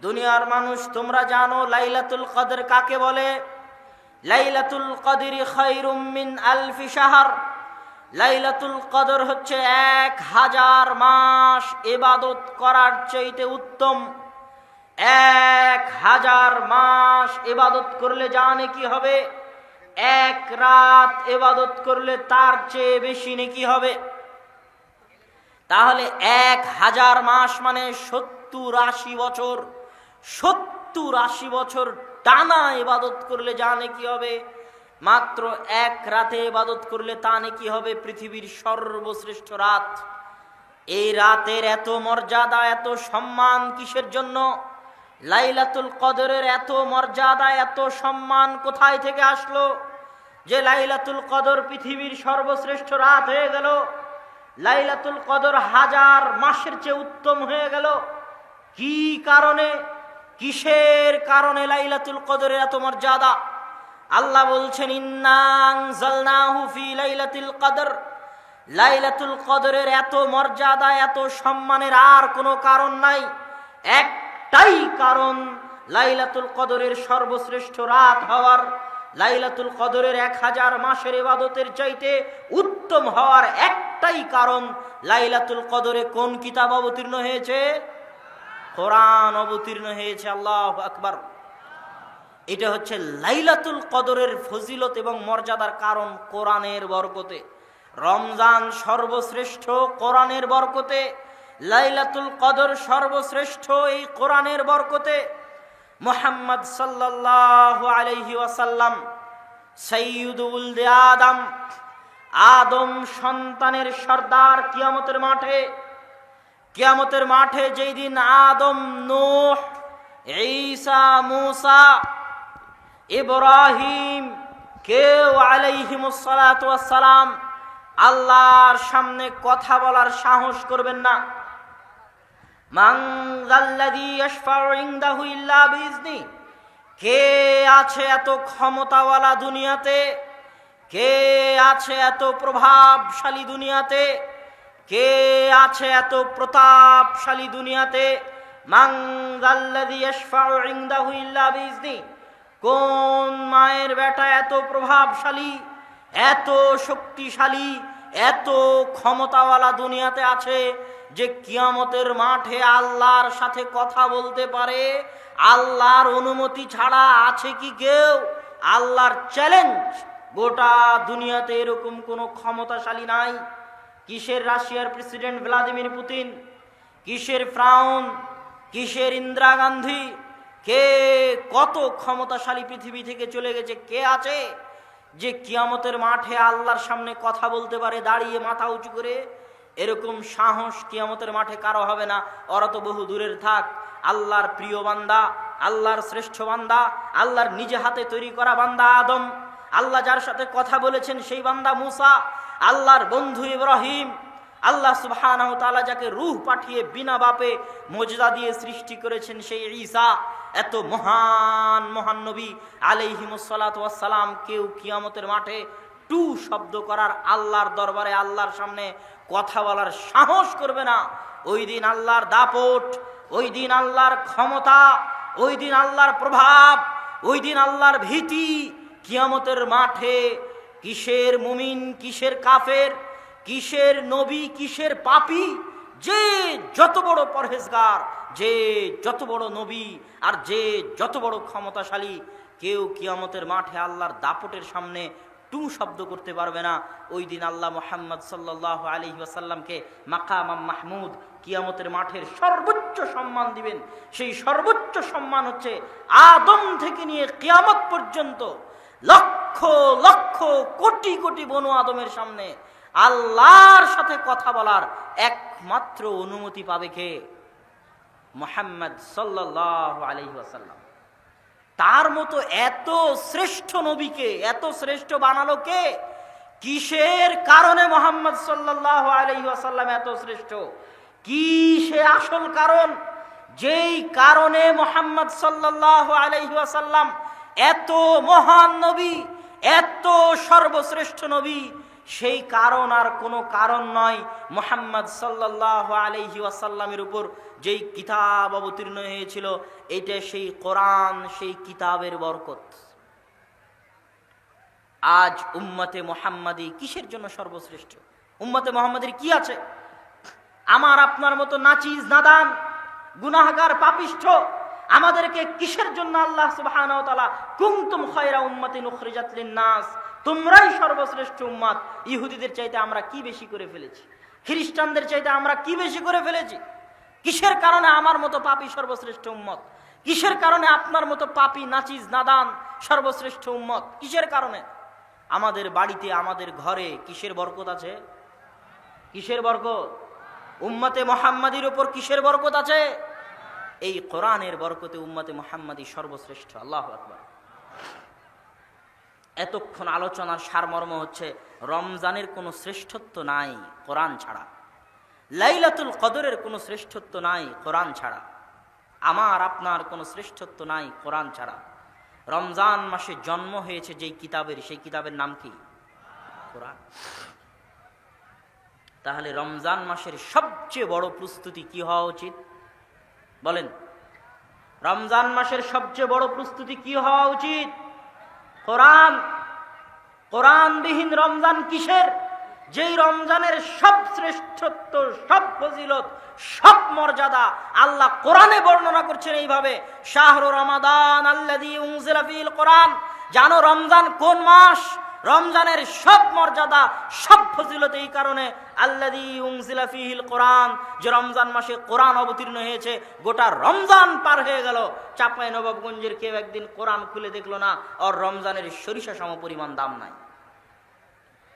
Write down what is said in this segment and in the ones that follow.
দুনিয়ার মানুষ তোমরা জানো লাইলাতুল কদর কাকে বলে? লাইলাতুল কদরি খায়রুম মিন আলফি শাহর। লাইলাতুল কদর হচ্ছে 1000 মাস ইবাদত করার চাইতে উত্তম। 1000 মাস ইবাদত করলে জানে কি হবে? এক রাত ইবাদত করলে তার চেয়ে বেশি নেকি হবে। তাহলে 1000 মাস মানে 70-80 বছর। 70-80 বছর টানা ইবাদত করলে জানে কি হবে? মাত্র এক রাতে ইবাদত করলে তা নাকি হবে পৃথিবীর সর্বশ্রেষ্ঠ রাত। এই রাতের এত মর্যাদা, এত সম্মান কিসের জন্য? লাইলাতুল কদরের এত মর্যাদা, এত সম্মান কোথায় থেকে আসলো যে লাইলাতুল কদর পৃথিবীর সর্বশ্রেষ্ঠ রাত হয়ে গেল? লাইলাতুল কদর 1000 মাসের চেয়ে উত্তম হয়ে গেল। কি কারণে, কিসের কারণে লাইলাতুল কদরের এত মর্যাদা? আল্লাহ বলছেন ইন্না আনজালনাহু ফি লাইলাতুল কদর। লাইলাতুল কদরের এত মর্যাদা, এত সম্মানের আর কোনো কারণ নাই। একটাই কারণ, লাইলাতুল কদরের সর্বশ্রেষ্ঠ রাত হওয়ার, লাইলাতুল কদরের 1000 মাসের ইবাদতের চাইতে উত্তম হওয়ার একটাই কারণ, লাইলাতুল কদরে কোন কিতাব অবতীর্ণ হয়েছে? কোরআন অবতীর্ণ হয়েছে। আল্লাহু আকবার। এটা হচ্ছে লাইলাতুল কদরের ফজিলত এবং মর্যাদার কারণ কোরআনের বরকতে। রমজান সর্বশ্রেষ্ঠ কোরআনের বরকতে, লাইলাতুল কদর সর্বশ্রেষ্ঠ এই কোরআনের বরকতে। মুহাম্মদ সাল্লাল্লাহু আলাইহি ওয়াসাল্লাম সাইয়্যিদুল ওয়ালদে আদম, আদম সন্তানের সর্দার। কিয়ামতের মাঠে যেই দিন আদম, নূহ, ঈসা, মুসা, ইব্রাহিম কেউ আলাইহিমুস সালাতু ওয়াস সালাম আল্লাহর সামনে কথা বলার সাহস করবেন না। মান যাল্লাযী ইয়াশফাউ ইনদাহু ইল্লা বিইজনি। কে আছে এত ক্ষমতাওয়ালা দুনিয়াতে? কে আছে এত প্রভাবশালী দুনিয়াতে? কে আছে এত প্রতাপশালী দুনিয়াতে? মান যাল্লাযী ইয়াশফাউ ইনদাহু ইল্লা বিইজনি। কোন মায়ের বেটা এত প্রভাবশালী, এত শক্তিশালী, এত ক্ষমতাওয়ালা দুনিয়াতে আছে যে কিয়ামতের মাঠে আল্লাহর সাথে কথা বলতে পারে? আল্লাহর অনুমতি ছাড়া আছে কি কেউ? আল্লাহর চ্যালেঞ্জ, গোটা দুনিয়াতে এরকম কোনো ক্ষমতাশালী নাই। কিসের রাশিয়ার প্রেসিডেন্ট ভ্লাদিমির পুতিন, কিসের ফ্রাউন, কিসের ইন্দিরা গান্ধী, কে কত ক্ষমতাশালী পৃথিবী থেকে চলে গেছে, কে আছে যে কিয়ামতের মাঠে আল্লাহর সামনে কথা বলতে পারে দাঁড়িয়ে মাথা উঁচু করে? এরকম সাহস কিয়ামতের মাঠে কারো হবে না। ওরা তো বহু দূরের থাক। আল্লাহর প্রিয় বান্দা, আল্লাহর শ্রেষ্ঠ বান্দা, আল্লাহর নিজে হাতে তৈরি করা বান্দা আদম, আল্লাহ যার সাথে কথা বলেছেন সেই বান্দা মুসা, আল্লাহর বন্ধু ইব্রাহিম, আল্লাহ সুবহানাহু ওয়া তাআলা যাকে রূহ পাঠিয়ে বিনা বাপে মুজজা দিয়ে সৃষ্টি করেছেন সেই ঈসা, এত মহান মহান নবী আলাইহিমুস সালাতু ওয়াস সালাম কেউ কিয়ামতের মাঠে টু শব্দ করার, আল্লাহর দরবারে আল্লাহর সামনে কথা বলার সাহস করবে না। ওই দিন আল্লাহর দাপট, ওই দিন আল্লাহর ক্ষমতা, ওই দিন আল্লাহর প্রভাব, ওই দিন আল্লাহর ভীতি কিয়ামতের মাঠে কিসের মুমিন, কিসের কাফের, কিসের নবী, কিসের পাপী, যে যত বড় পরহেজগার, যে যত বড় নবী, আর যে যত বড় ক্ষমতাশালী, কেউ কিয়ামতের মাঠে আল্লাহর দাপটের সামনে টু শব্দ করতে পারবে না। ওই দিন আল্লাহ মুহাম্মদ সাল্লাল্লাহু আলাইহি ওয়াসাল্লামকে মাকাম মাহমুদ, কিয়ামতের মাঠের সর্বোচ্চ সম্মান দিবেন। সেই সর্বোচ্চ সম্মান হচ্ছে আদম থেকে নিয়ে কিয়ামত পর্যন্ত লক্ষ লক্ষ কোটি কোটি বনু আদমের সামনে আল্লাহর সাথে কথা বলার একমাত্র অনুমতি পাবে কে? মুহাম্মদ সাল্লাল্লাহু আলাইহি ওয়াসাল্লাম। তার মতো এত শ্রেষ্ঠ নবীকে এত শ্রেষ্ঠ বানালো কে? কিসের কারণে মুহাম্মদ সাল্লাল্লাহু আলাইহি ওয়াসাল্লাম এত শ্রেষ্ঠ? কি সে আসল কারণ যেই কারণে মুহাম্মদ সাল্লাল্লাহু আলাইহি ওয়াসাল্লাম এত মহান নবী, এত সর্বশ্রেষ্ঠ নবী, সেই কারণ আর কোনো কারণ নয়, মুহাম্মদ সাল্লাল্লাহু আলাইহি ওয়াসাল্লামের উপর যেই কিতাব অবতীর্ণ হয়েছিল, এটা সেই কোরআন, সেই কিতাবের বরকত। আজ উম্মতে মুহাম্মাদি কিসের জন্য সর্বশ্রেষ্ঠ? উম্মতে মুহাম্মাদের কি আছে? আমার আপনার মতো নাচিজ নাদান গুনাহগার পাপিষ্ঠ আমাদেরকে কিসের জন্য আল্লাহ সুবহানাহু ওয়া তাআলা কুনতুম খায়রা উম্মাতিন উখরিজাত লিন-নাস, তোমরাই সর্বশ্রেষ্ঠ উম্মত। ইহুদিদের চাইতে আমরা কি বেশি করে ফেলেছি? খ্রিস্টানদের চাইতে আমরা কি বেশি করে ফেলেছি? কিসের কারণে আমার মতো পাপী সর্বশ্রেষ্ঠ উম্মত? কিসের কারণে আপনার মতো পাপী নাচিজ নাদান সর্বশ্রেষ্ঠ উম্মত? কিসের কারণে? আমাদের বাড়িতে, আমাদের ঘরে কিসের বরকত আছে? কিসের বরকত? উম্মতে মুহাম্মাদির উপর কিসের বরকত আছে? এই কোরআনের বরকতে উম্মতে মুহাম্মাদি সর্বশ্রেষ্ঠ। আল্লাহু আকবার। এতক্ষণ আলোচনার সারমর্ম হচ্ছে রমজানের কোনো শ্রেষ্ঠত্ব নাই কোরআন ছাড়া, লাইলাতুল কদরের কোনো শ্রেষ্ঠত্ব নাই কোরআন ছাড়া, আমার আপনার কোনো শ্রেষ্ঠত্ব নাই কোরআন ছাড়া। রমজান মাসে জন্ম হয়েছে যেই কিতাবের, সেই কিতাবের নাম কি? কোরআন। তাহলে রমজান মাসের সবচেয়ে বড় প্রস্তুতি কি হওয়া উচিত বলেন? রমজান মাসের সবচেয়ে বড় প্রস্তুতি কি হওয়া উচিত? কোরআন। কোরআনবিহীন রমজান কিসের? যেই রমজানের সব শ্রেষ্ঠত্ব, সব ফজিলত, সব মর্যাদা আল্লাহ কোরআনে বর্ণনা করছেন এইভাবে, শাহরু রমাদান আল্লাযী উনজিলা ফীহিল কোরআন। জানো রমজান কোন মাস? রমজানের সব মর্যাদা, সব ফজিলত এই কারণে, আল্লাযী উনজিলা ফীহিল কোরআন, যে রমজান মাসে কোরআন অবতীর্ণ হয়েছে। গোটা রমজান পার হয়ে গেল, চাঁপাইনবাবগঞ্জের কেউ একদিন কোরআন খুলে দেখলো না, আর রমজানের সরিষা সম পরিমাণ দাম নাই,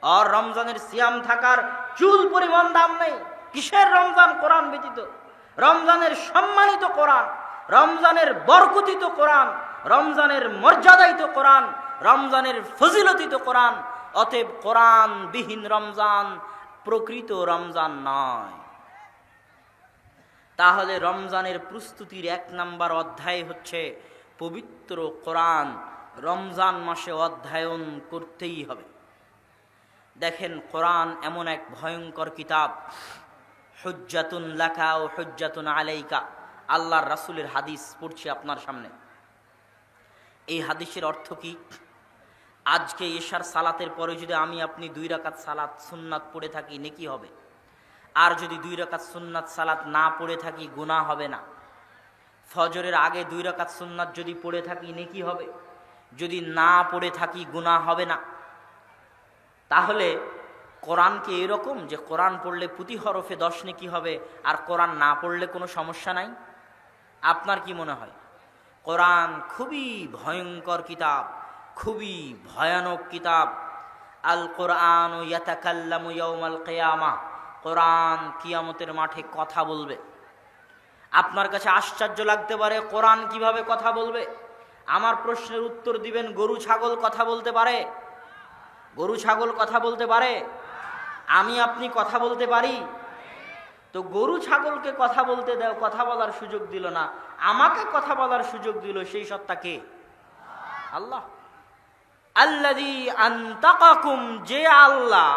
আর রমজানের সিয়াম থাকার চুল পরিমাণ দাম নেই। কিসের রমজান? কোরআন ব্যতীত। রমজানের সম্মানিত কোরআন, রমজানের বরকতিত কোরআন, রমজানের মর্যাদায়িত কোরআন, রমজানের ফজিলতিত কোরআন। অতএব কোরআন বিহীন রমজান প্রকৃত রমজান নয়। তাহলে রমজানের প্রস্তুতির 1 নম্বর অধ্যায় হচ্ছে পবিত্র কোরআন। রমজান মাসে অধ্যয়ন করতেই হবে। দেখেন কোরআন এমন এক ভয়ঙ্কর কিতাব, হুজ্জাতুন লাকা ও হুজ্জাতুন আলাইকা। আল্লাহর রাসূলের হাদিস পড়ছি আপনার সামনে। এই হাদিসের অর্থ কি? আজকে এশার সালাতের পরে যদি আমি আপনি 2 রাকাত সালাত সুন্নাত পড়ে থাকি, নেকি হবে। আর যদি 2 রাকাত সুন্নাত সালাত না পড়ে থাকি, গুনাহ হবে না। ফজরের আগে 2 রাকাত সুন্নাত যদি পড়ে থাকি, নেকি হবে। যদি না পড়ে থাকি, গুনাহ হবে না। তাহলে কোরআন কি এরকম যে কোরআন পড়লে প্রতি হরফে 10 নেকি হবে, আর কোরআন না পড়লে কোনো সমস্যা নাই? আপনার কি মনে হয়? কোরআন খুবই ভয়ঙ্কর কিতাব, খুবই ভয়ানক কিতাব। আল কোরআন ইয়াতাকাল্লামু ইয়াউমাল কিয়ামাহ। কোরআন কিয়ামতের মাঠে কথা বলবে। আপনার কাছে আশ্চর্য লাগতে পারে কোরআন কিভাবে কথা বলবে। আমার প্রশ্নের উত্তর দিবেন, গরু ছাগল কথা বলতে পারে? গরু ছাগল কথা বলতে পারে? আমি আপনি কথা বলতে পারি? তো গরু ছাগলকে কথা বলতে দাও, কথা বলার সুযোগ দিল না, আমাকে কথা বলার সুযোগ দিল, সেই সত্তা কে? আল্লাহ। আল্লাযী আনতাকাকুম, যে আল্লাহ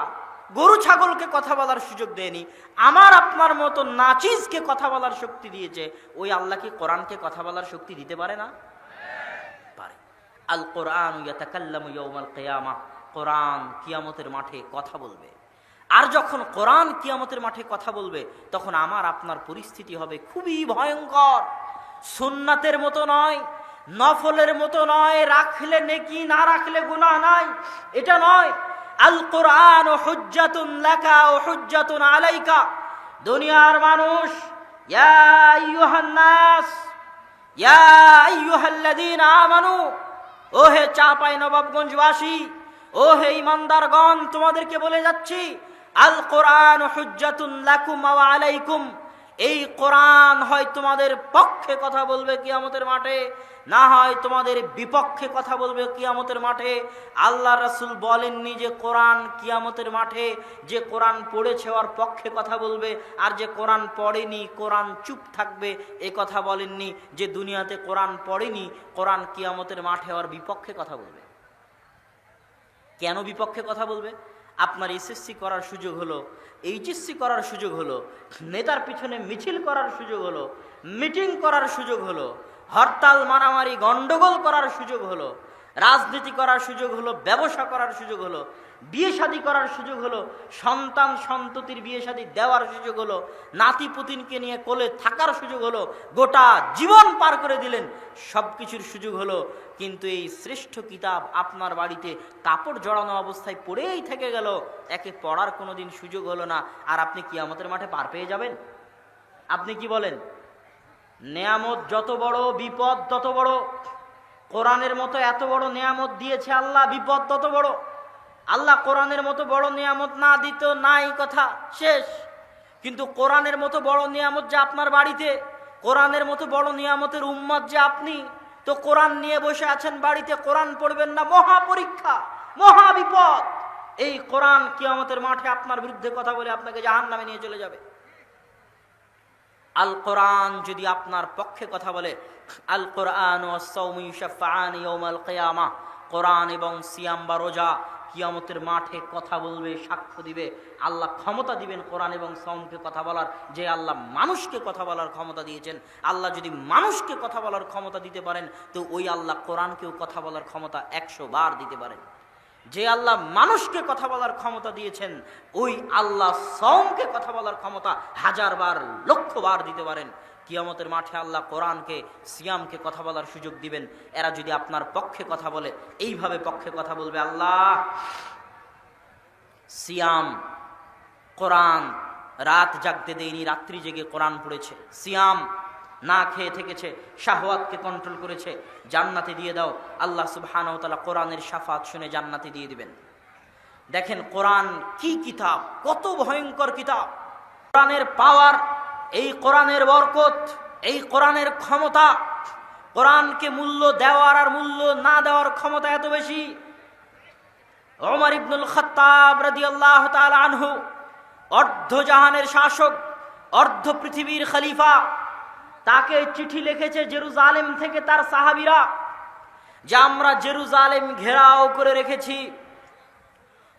গরু ছাগলকে কথা বলার সুযোগ দেয়নি, আমার আপনার মতো নাচিজকে কথা বলার শক্তি দিয়েছে, ওই আল্লাহ কি কোরআনকে কথা বলার শক্তি দিতে পারে না? পারে। আল কোরআন ইয়াতাকাল্লামু ইয়াউমাল কিয়ামাহ। কোরআন কিয়ামতের মাঠে কথা বলবে। আর যখন কোরআন কিয়ামতের মাঠে কথা বলবে, তখন আমার আপনার পরিস্থিতি হবে খুবই ভয়ঙ্কর। সুন্নাতের মতো নয়, নফলের মতো নয়, রাখলে নেকি না রাখলে গুনাহ নাই, এটা নয়। আল কোরআন হুজ্জাতুন লাকা ও হুজ্জাতুন আলাইকা। দুনিয়ার মানুষ, ইয়া আইয়ুহান নাস, ইয়া আইয়ুহাল্লাযীনা আমানু, ও হে চাঁপাইনবাবগঞ্জবাসী, ও হে ইমানদারগণ, তোমাদেরকে বলে যাচ্ছি, আল কোরআন হুজ্জাতুন লাকুম ওয়া আলাইকুম। এই কোরআন হয় তোমাদের পক্ষে কথা বলবে কিয়ামতের মাঠে, না হয় তোমাদের বিপক্ষে কথা বলবে কিয়ামতের মাঠে। আল্লাহ রাসূল বলেননি যে কোরআন কিয়ামতের মাঠে যে কোরআন পড়েছে ওর পক্ষে কথা বলবে, আর যে কোরআন পড়েনি কোরআন চুপ থাকবে, এ কথা বলেননি। যে দুনিয়াতে কোরআন পড়েনি, কোরআন কিয়ামতের মাঠে ওর বিপক্ষে কথা বলবে। কেন বিপক্ষে কথা বলবে? আপনার এসএসসি করার সুযোগ হলো, এইচএসসি করার সুযোগ হলো, নেতার পিছনে মিছিল করার সুযোগ হলো, মিটিং করার সুযোগ হলো, হরতাল মারামারি গন্ডগোল করার সুযোগ হলো, রাজনীতি করার সুযোগ হলো, ব্যবসা করার সুযোগ হলো, বিয়ে শাদী করার সুযোগ হলো, সন্তান সন্ততির বিয়ে শাদী দেওয়ার সুযোগ হলো, নাতি পুতিনকে নিয়ে কোলে থাকার সুযোগ হলো, গোটা জীবন পার করে দিলেন, সব কিছুর সুযোগ হলো, কিন্তু এই শ্রেষ্ঠ কিতাব আপনার বাড়িতে কাপড় জড়ানো অবস্থায় পড়েই থেকে গেল, একে পড়ার কোনোদিন সুযোগ হলো না, আর আপনি কিয়ামতের মাঠে পার পেয়ে যাবেন? আপনি কি বলেন? নেয়ামত যত বড়, বিপদ তত বড়। কোরআনের মতো এত বড় নেয়ামত দিয়েছে আল্লাহ, বিপদ তত বড়। আল্লাহ কোরআনের মতো বড় নিয়ামত না দিত নাই, কথা শেষ। কিন্তু কোরআনের মতো বড় নিয়ামত যে আপনার বাড়িতে, কোরআনের মতো বড় নিয়ামতের উম্মত যে আপনি, তো কোরআন নিয়ে বসে আছেন বাড়িতে, কোরআন পড়বেন না, মহা পরীক্ষা, মহা বিপদ। এই কোরআন কিয়ামতের মাঠে আপনার বিরুদ্ধে কথা বলে আপনাকে জাহান্নামে নিয়ে চলে যাবে। আল কোরআন যদি আপনার পক্ষে কথা বলে, আল কোরআন ওয়াস সাওমু ইউশাফাআনি ইয়াউমাল কিয়ামাহ, কোরআন এবং সিয়াম বা রোজা কিয়ামতের মাঠে কথা বলবে, সাক্ষ্য দিবে। আল্লাহ ক্ষমতা দিবেন কোরআন এবং সাওমকে কথা বলার, যে আল্লাহ মানুষকে কথা বলার ক্ষমতা দিয়েছেন। আল্লাহ যদি মানুষকে কথা বলার ক্ষমতা দিতে পারেন, তো ওই আল্লাহ কোরআনকেও কথা বলার ক্ষমতা 100 বার দিতে পারেন। যে আল্লাহ মানুষকে কথা বলার ক্ষমতা দিয়েছেন, ওই আল্লাহ সাওমকে কথা বলার ক্ষমতা 1000 বার, লক্ষ বার দিতে পারেন। কিয়ামতের মাঠে আল্লাহ কোরআনকে, সিয়ামকে কথা বলার সুযোগ দিবেন। এরা যদি আপনার পক্ষে কথা বলে, এইভাবে পক্ষে কথা বলবে, আল্লাহ সিয়াম, কোরআন রাত জাগতে দেয়নি, রাত্রি জেগে কোরআন পড়েছে, সিয়াম না খেয়ে থেকেছে, শাহওয়াতকে কন্ট্রোল করেছে, জান্নাতে দিয়ে দাও। আল্লাহ সুবহানাহু ওয়া তাআলা কোরআনের শাফাত শুনে জান্নাতে দিয়ে দিবেন। দেখেন কোরআন কি কিতাব, কত ভয়ঙ্কর কিতাব। কোরআনের পাওয়ার, এই কোরআনের বরকত, এই কোরআনের ক্ষমতা, কোরআনকে মূল্য দেওয়ার আর মূল্য না দেওয়ার ক্ষমতা এত বেশি। ওমর ইবনুল খাত্তাব রাদিয়াল্লাহু তাআলা আনহু, অর্ধ জাহানের শাসক, অর্ধ পৃথিবীর খলিফা, তাকে চিঠি লিখেছে জেরুজালেম থেকে তার সাহাবীরা, যে আমরা জেরুজালেম ঘেরাও করে রেখেছি,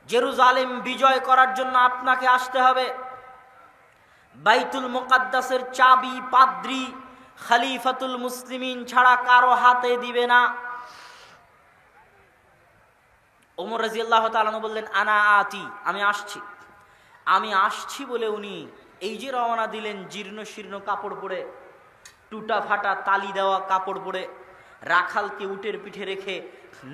জেরুজালেম বিজয় করার জন্য আপনাকে আসতে হবে। বাইতুল মুকাদ্দাসের চাবি পাদ্রী খলিফাতুল মুসলিমিন ছাড়া কারো হাতে দিবে না। ওমর রাদিয়াল্লাহু তাআলা আনহু বললেন, আনা আতি, আমি আসছি। আমি আসছি বলে উনি এই যে রওনা দিলেন, জীর্ণ শীর্ণ কাপড় পরে, টুটা ফাটা তালি দেওয়া কাপড় পরে, রাখালকে উটের পিঠে রেখে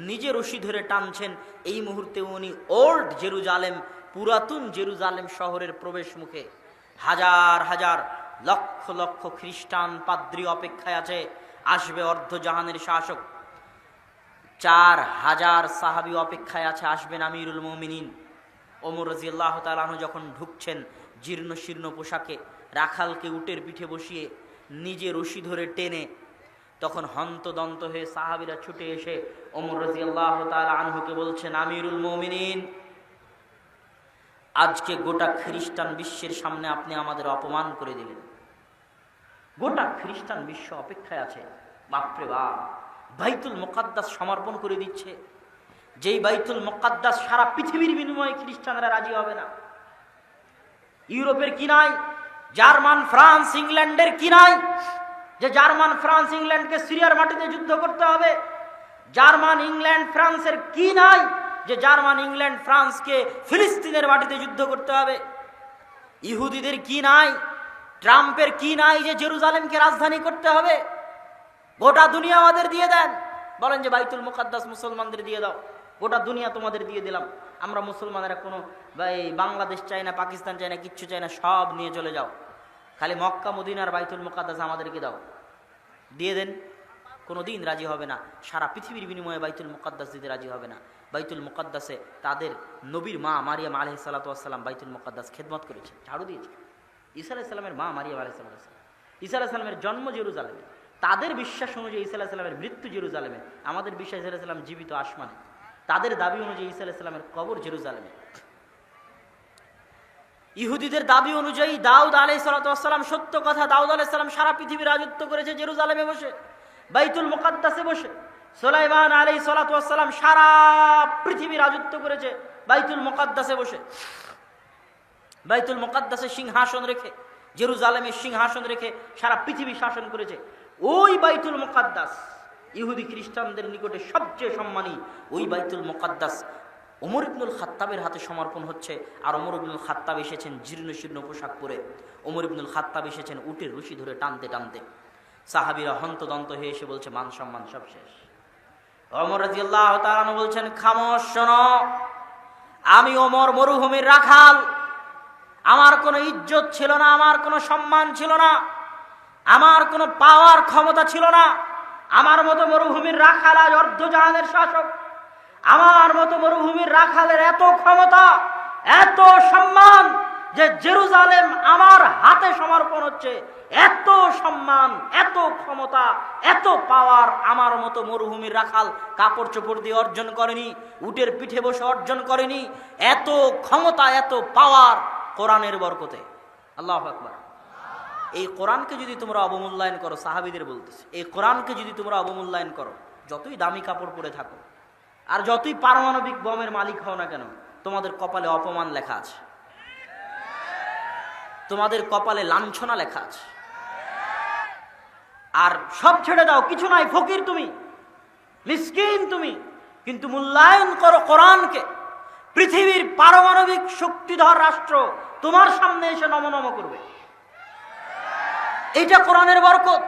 নিজে রশি ধরে টানছেন। এই মুহূর্তে উনি ওল্ড জেরুজালেম, পুরাতন জেরুজালেম শহরের প্রবেশ মুখে। হাজার হাজার, লক্ষ লক্ষ খ্রিস্টান পাদ্রী অপেক্ষায় আছে, আসবে অর্ধজাহানের শাসক। 4000 সাহাবী অপেক্ষায় আছে, আসবেন আমিরুল মুমিনিন। ওমর রাদিয়াল্লাহু তাআলা আনহু যখন ঢুকছেন জীর্ণ শীর্ণ পোশাকে, রাখালকে উটের পিঠে বসিয়ে নিজে রশি ধরে টেনে, তখন হন্তদন্ত হয়ে সাহাবীরা ছুটে এসে ওমর রাদিয়াল্লাহু তাআলা আনহুকে বলছেন, আমিরুল মুমিনিন, আজকে গোটা খ্রিস্টান বিশ্বের সামনে আপনি আমাদের অপমান করে দিলেন। গোটা খ্রিস্টান বিশ্ব অপেক্ষায় আছে। বাপরে বাপ, বাইতুল মুকাদ্দাস সমর্পণ করে দিচ্ছে, যেই বাইতুল মুকাদ্দাস সারা পৃথিবীর বিনিময়ে খ্রিস্টানরা রাজি হবে না। ইউরোপের কি নাই, জার্মান ফ্রান্স ইংল্যান্ডের কি নাই, যে জার্মান ফ্রান্স ইংল্যান্ডকে সিরিয়ার মাটিতে যুদ্ধ করতে হবে। জার্মান ইংল্যান্ড ফ্রান্সের কি নাই, যে জার্মান ইংল্যান্ড ফ্রান্সকে ফিলিস্তিনের মাটিতে যুদ্ধ করতে হবে। ইহুদিদের কি নাই, ট্রাম্পের কি নাই, যে জেরুজালেমকে রাজধানী করতে হবে। গোটা দুনিয়া আমাদের দিয়ে দেন, বলেন যে বাইতুল মুকাদ্দাস মুসলমানদের দিয়ে দাও, গোটা দুনিয়া তোমাদের দিয়ে দিলাম, আমরা মুসলমানেরা কোনো বাংলাদেশ চাই না, পাকিস্তান চাই না, কিচ্ছু চাই না, সব নিয়ে চলে যাও, খালি মক্কা মদিনার বাইতুল মুকাদ্দাস আমাদেরকে দাও। দিয়ে দেন, কোনো দিন রাজি হবে না। সারা পৃথিবীর বিনিময়ে বাইতুল মুকাদ্দাস দিতে রাজি হবে না। বাইতুল মুকাদ্দাসে তাদের নবীর মা মারিয়াম আলাইহিস সালাতু ওয়াস সালাম বাইতুল মুকাদ্দাস খেদমত করেছে, ঝাড়ু দিয়েছে। ঈসা আলাইহিস সালামের মা মারিয়াম আলাইহিস সালাম, ঈসা আলাইহিস সালামের জন্ম জেরুজালেমে, তাদের বিশ্বাস অনুযায়ী ঈসা আলাইহিস সালামের মৃত্যু জেরুজালেমে, আমাদের বিশ্বাস ঈসা আলাইহিস সালাম জীবিত আসমানে, তাদের দাবি অনুযায়ী ঈসা আলাইহিস সালামের কবর জেরুজালেমে। ইহুদিদের দাবি অনুযায়ী দাউদ আলাইহিস সালাতু ওয়াস সালাম, সত্য কথা, দাউদ আলাইহিস সালাম সারা পৃথিবী রাজত্ব করেছে জেরুজালেমে বসে, বাইতুল মুকাদ্দাসে বসে। সুলাইমান আলাইহিস সালাতু ওয়াস সালাম সারা পৃথিবী রাজত্ব করেছে বাইতুল মুকাদ্দাসে বসে, বাইতুল মুকাদ্দাসে সিংহাসন রেখে, জেরুজালেমের সিংহাসন রেখে সারা পৃথিবী শাসন করেছে। ওই বাইতুল মুকাদ্দাস ইহুদি খ্রিস্টানদের নিকটে সবচেয়ে সম্মানী ওই বাইতুল মুকাদ্দাস ওমর ইবনুল খাত্তাবের হাতে সমর্পণ হচ্ছে। আর ওমর ইবনুল খাত্তাব এসেছেন জীর্ণ শীর্ণ পোশাক পরে, ওমর ইবনুল খাত্তাব এসেছেন উটের রশি ধরে টানতে টানতে। সাহাবীরা হন্তদন্ত হয়ে এসে বলছে মান সম্মান সব শেষ। ওমর রাদিয়াল্লাহু তাআলা আনহু বলছেন খামোশ, শোনো, আমি ওমর মরুভূমির রাখাল, আমার কোনো ইজ্জত ছিল না, আমার কোনো সম্মান ছিল না, আমার কোনো পাওয়ার ক্ষমতা ছিল না। আমার মতো মরুভূমির রাখাল আজ অর্ধজাহানের শাসক, আমার মতো মরুভূমির রাখালের এত ক্ষমতা, এত সম্মান যে জেরুজালেম আমার হাতে সমর্পণ হচ্ছে। এত সম্মান, এত ক্ষমতা, এত পাওয়ার আমার মতো মরুভূমির রাখাল কাপড় চোপড় দিয়ে অর্জন করেনি, উটের পিঠে বসে অর্জন করেনি। এত ক্ষমতা, এত পাওয়ার কোরআনের বরকতে। আল্লাহু আকবার। এই কোরআনকে যদি তোমরা অবমূল্যায়ন করো, সাহাবীদের বলতেছে, এই কোরআনকে যদি তোমরা অবমূল্যায়ন করো, যতই দামি কাপড় পরে থাকো আর যতই পারমাণবিক বোমের মালিক হও না কেন, তোমাদের কপালে অপমান লেখা আছে, তোমাদের কপালে লাঞ্ছনা লেখা আছে। আর সব ছেড়ে দাও, কিছু নাই, ফকির তুমি, মিসকিন তুমি, কিন্তু মূল্যায়ন করো কোরআনকে। পৃথিবীর পারমাণবিক শক্তিধর রাষ্ট্র তোমার সামনে এসে নমনম করবে। এইটা কোরআনের বরকত,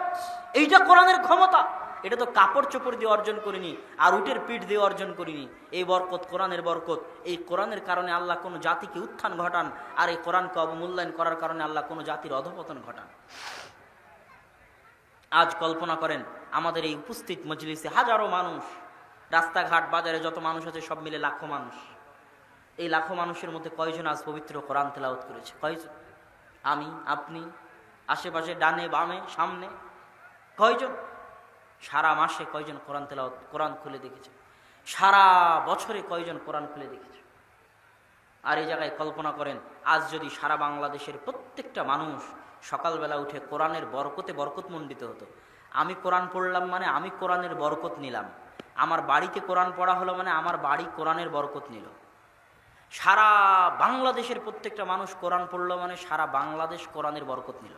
এইটা কোরআনের ক্ষমতা। এটা তো কাপড় চোপড় দিয়ে অর্জন করিনি, আর উটের পিঠ দিয়ে অর্জন করিনি। এই বরকত কোরআনের বরকত। এই কোরআনের কারণে আল্লাহ কোনো জাতিকে উত্থান ঘটান, আর এই কোরআনকে অবমূল্যায়ন করার কারণে আল্লাহ কোনো জাতির অধঃপতন ঘটান। আজ কল্পনা করেন আমাদের এই উপস্থিত মজলিসে হাজারো মানুষ, রাস্তাঘাট বাজারে যত মানুষ আছে সব মিলে লাখো মানুষ। এই লাখো মানুষের মধ্যে কয়জন আজ পবিত্র কোরআন তেলাওয়াত করেছে? কয়জন? আমি, আপনি, আশেপাশে, ডানে বামে, সামনে, কয়জন? সারা মাসে কয়জন কোরআন তেলাওয়াত, কোরআন খুলে দেখেছে? সারা বছরে কয়জন কোরআন খুলে দেখেছে? আর এই জায়গায় কল্পনা করেন আজ যদি সারা বাংলাদেশের প্রত্যেকটা মানুষ সকালবেলা উঠে কোরআনের বরকতে বরকতমণ্ডিত হতো। আমি কোরআন পড়লাম মানে আমি কোরআনের বরকত নিলাম, আমার বাড়িতে কোরআন পড়া হলো মানে আমার বাড়ি কোরআনের বরকত নিল। সারা বাংলাদেশের প্রত্যেকটা মানুষ কোরআন পড়লো মানে সারা বাংলাদেশ কোরআনের বরকত নিল।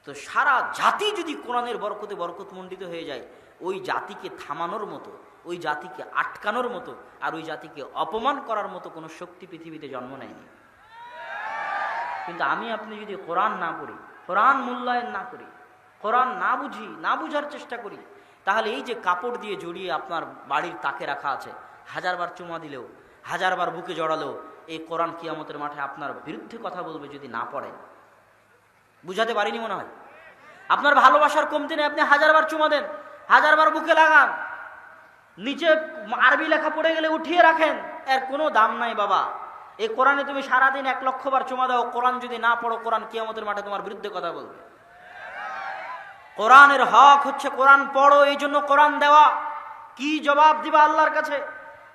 তো সারা জাতি যদি কোরআনের বরকতে বরকতমণ্ডিত হয়ে যায়, ওই জাতিকে থামানোর মতো, ওই জাতিকে আটকানোর মতো, আর ওই জাতিকে অপমান করার মতো কোনো শক্তি পৃথিবীতে জন্ম নেয়নি। কিন্তু আমি আপনি যদি কোরআন না পড়ি, কোরআন মূল্যায়ন না করি, কোরআন না বুঝি, না বুঝার চেষ্টা করি, তাহলে এই যে কাপড় দিয়ে জড়িয়ে আপনার বাড়ির তাকে রাখা আছে, হাজারবার চুমা দিলেও, হাজারবার বুকে জড়ালেও এই কোরআন কিয়ামতের মাঠে আপনার বিরুদ্ধে কথা বলবে যদি না পড়েন। বুঝাতে পারিনি মনে হয়? আপনার ভালোবাসার কমতি নেই, আপনি হাজারবার চুমা দেন, হাজারবার বুকে লাগান, নিচে আরবি লেখা পড়ে গেলে উঠিয়ে রাখেন, এর কোনো দাম নাই বাবা। এই কোরআনে তুমি সারাদিন 1,00,000 বার চুমা দাও, কোরআন যদি না পড়ো, কোরআন কিয়ামতের মাঠে তোমার বিরুদ্ধে কথা বলবে। কোরআনের হক হচ্ছে কোরআন পড়ো, এই জন্য কোরআন দেওয়া। কি জবাব দিবা আল্লাহর কাছে?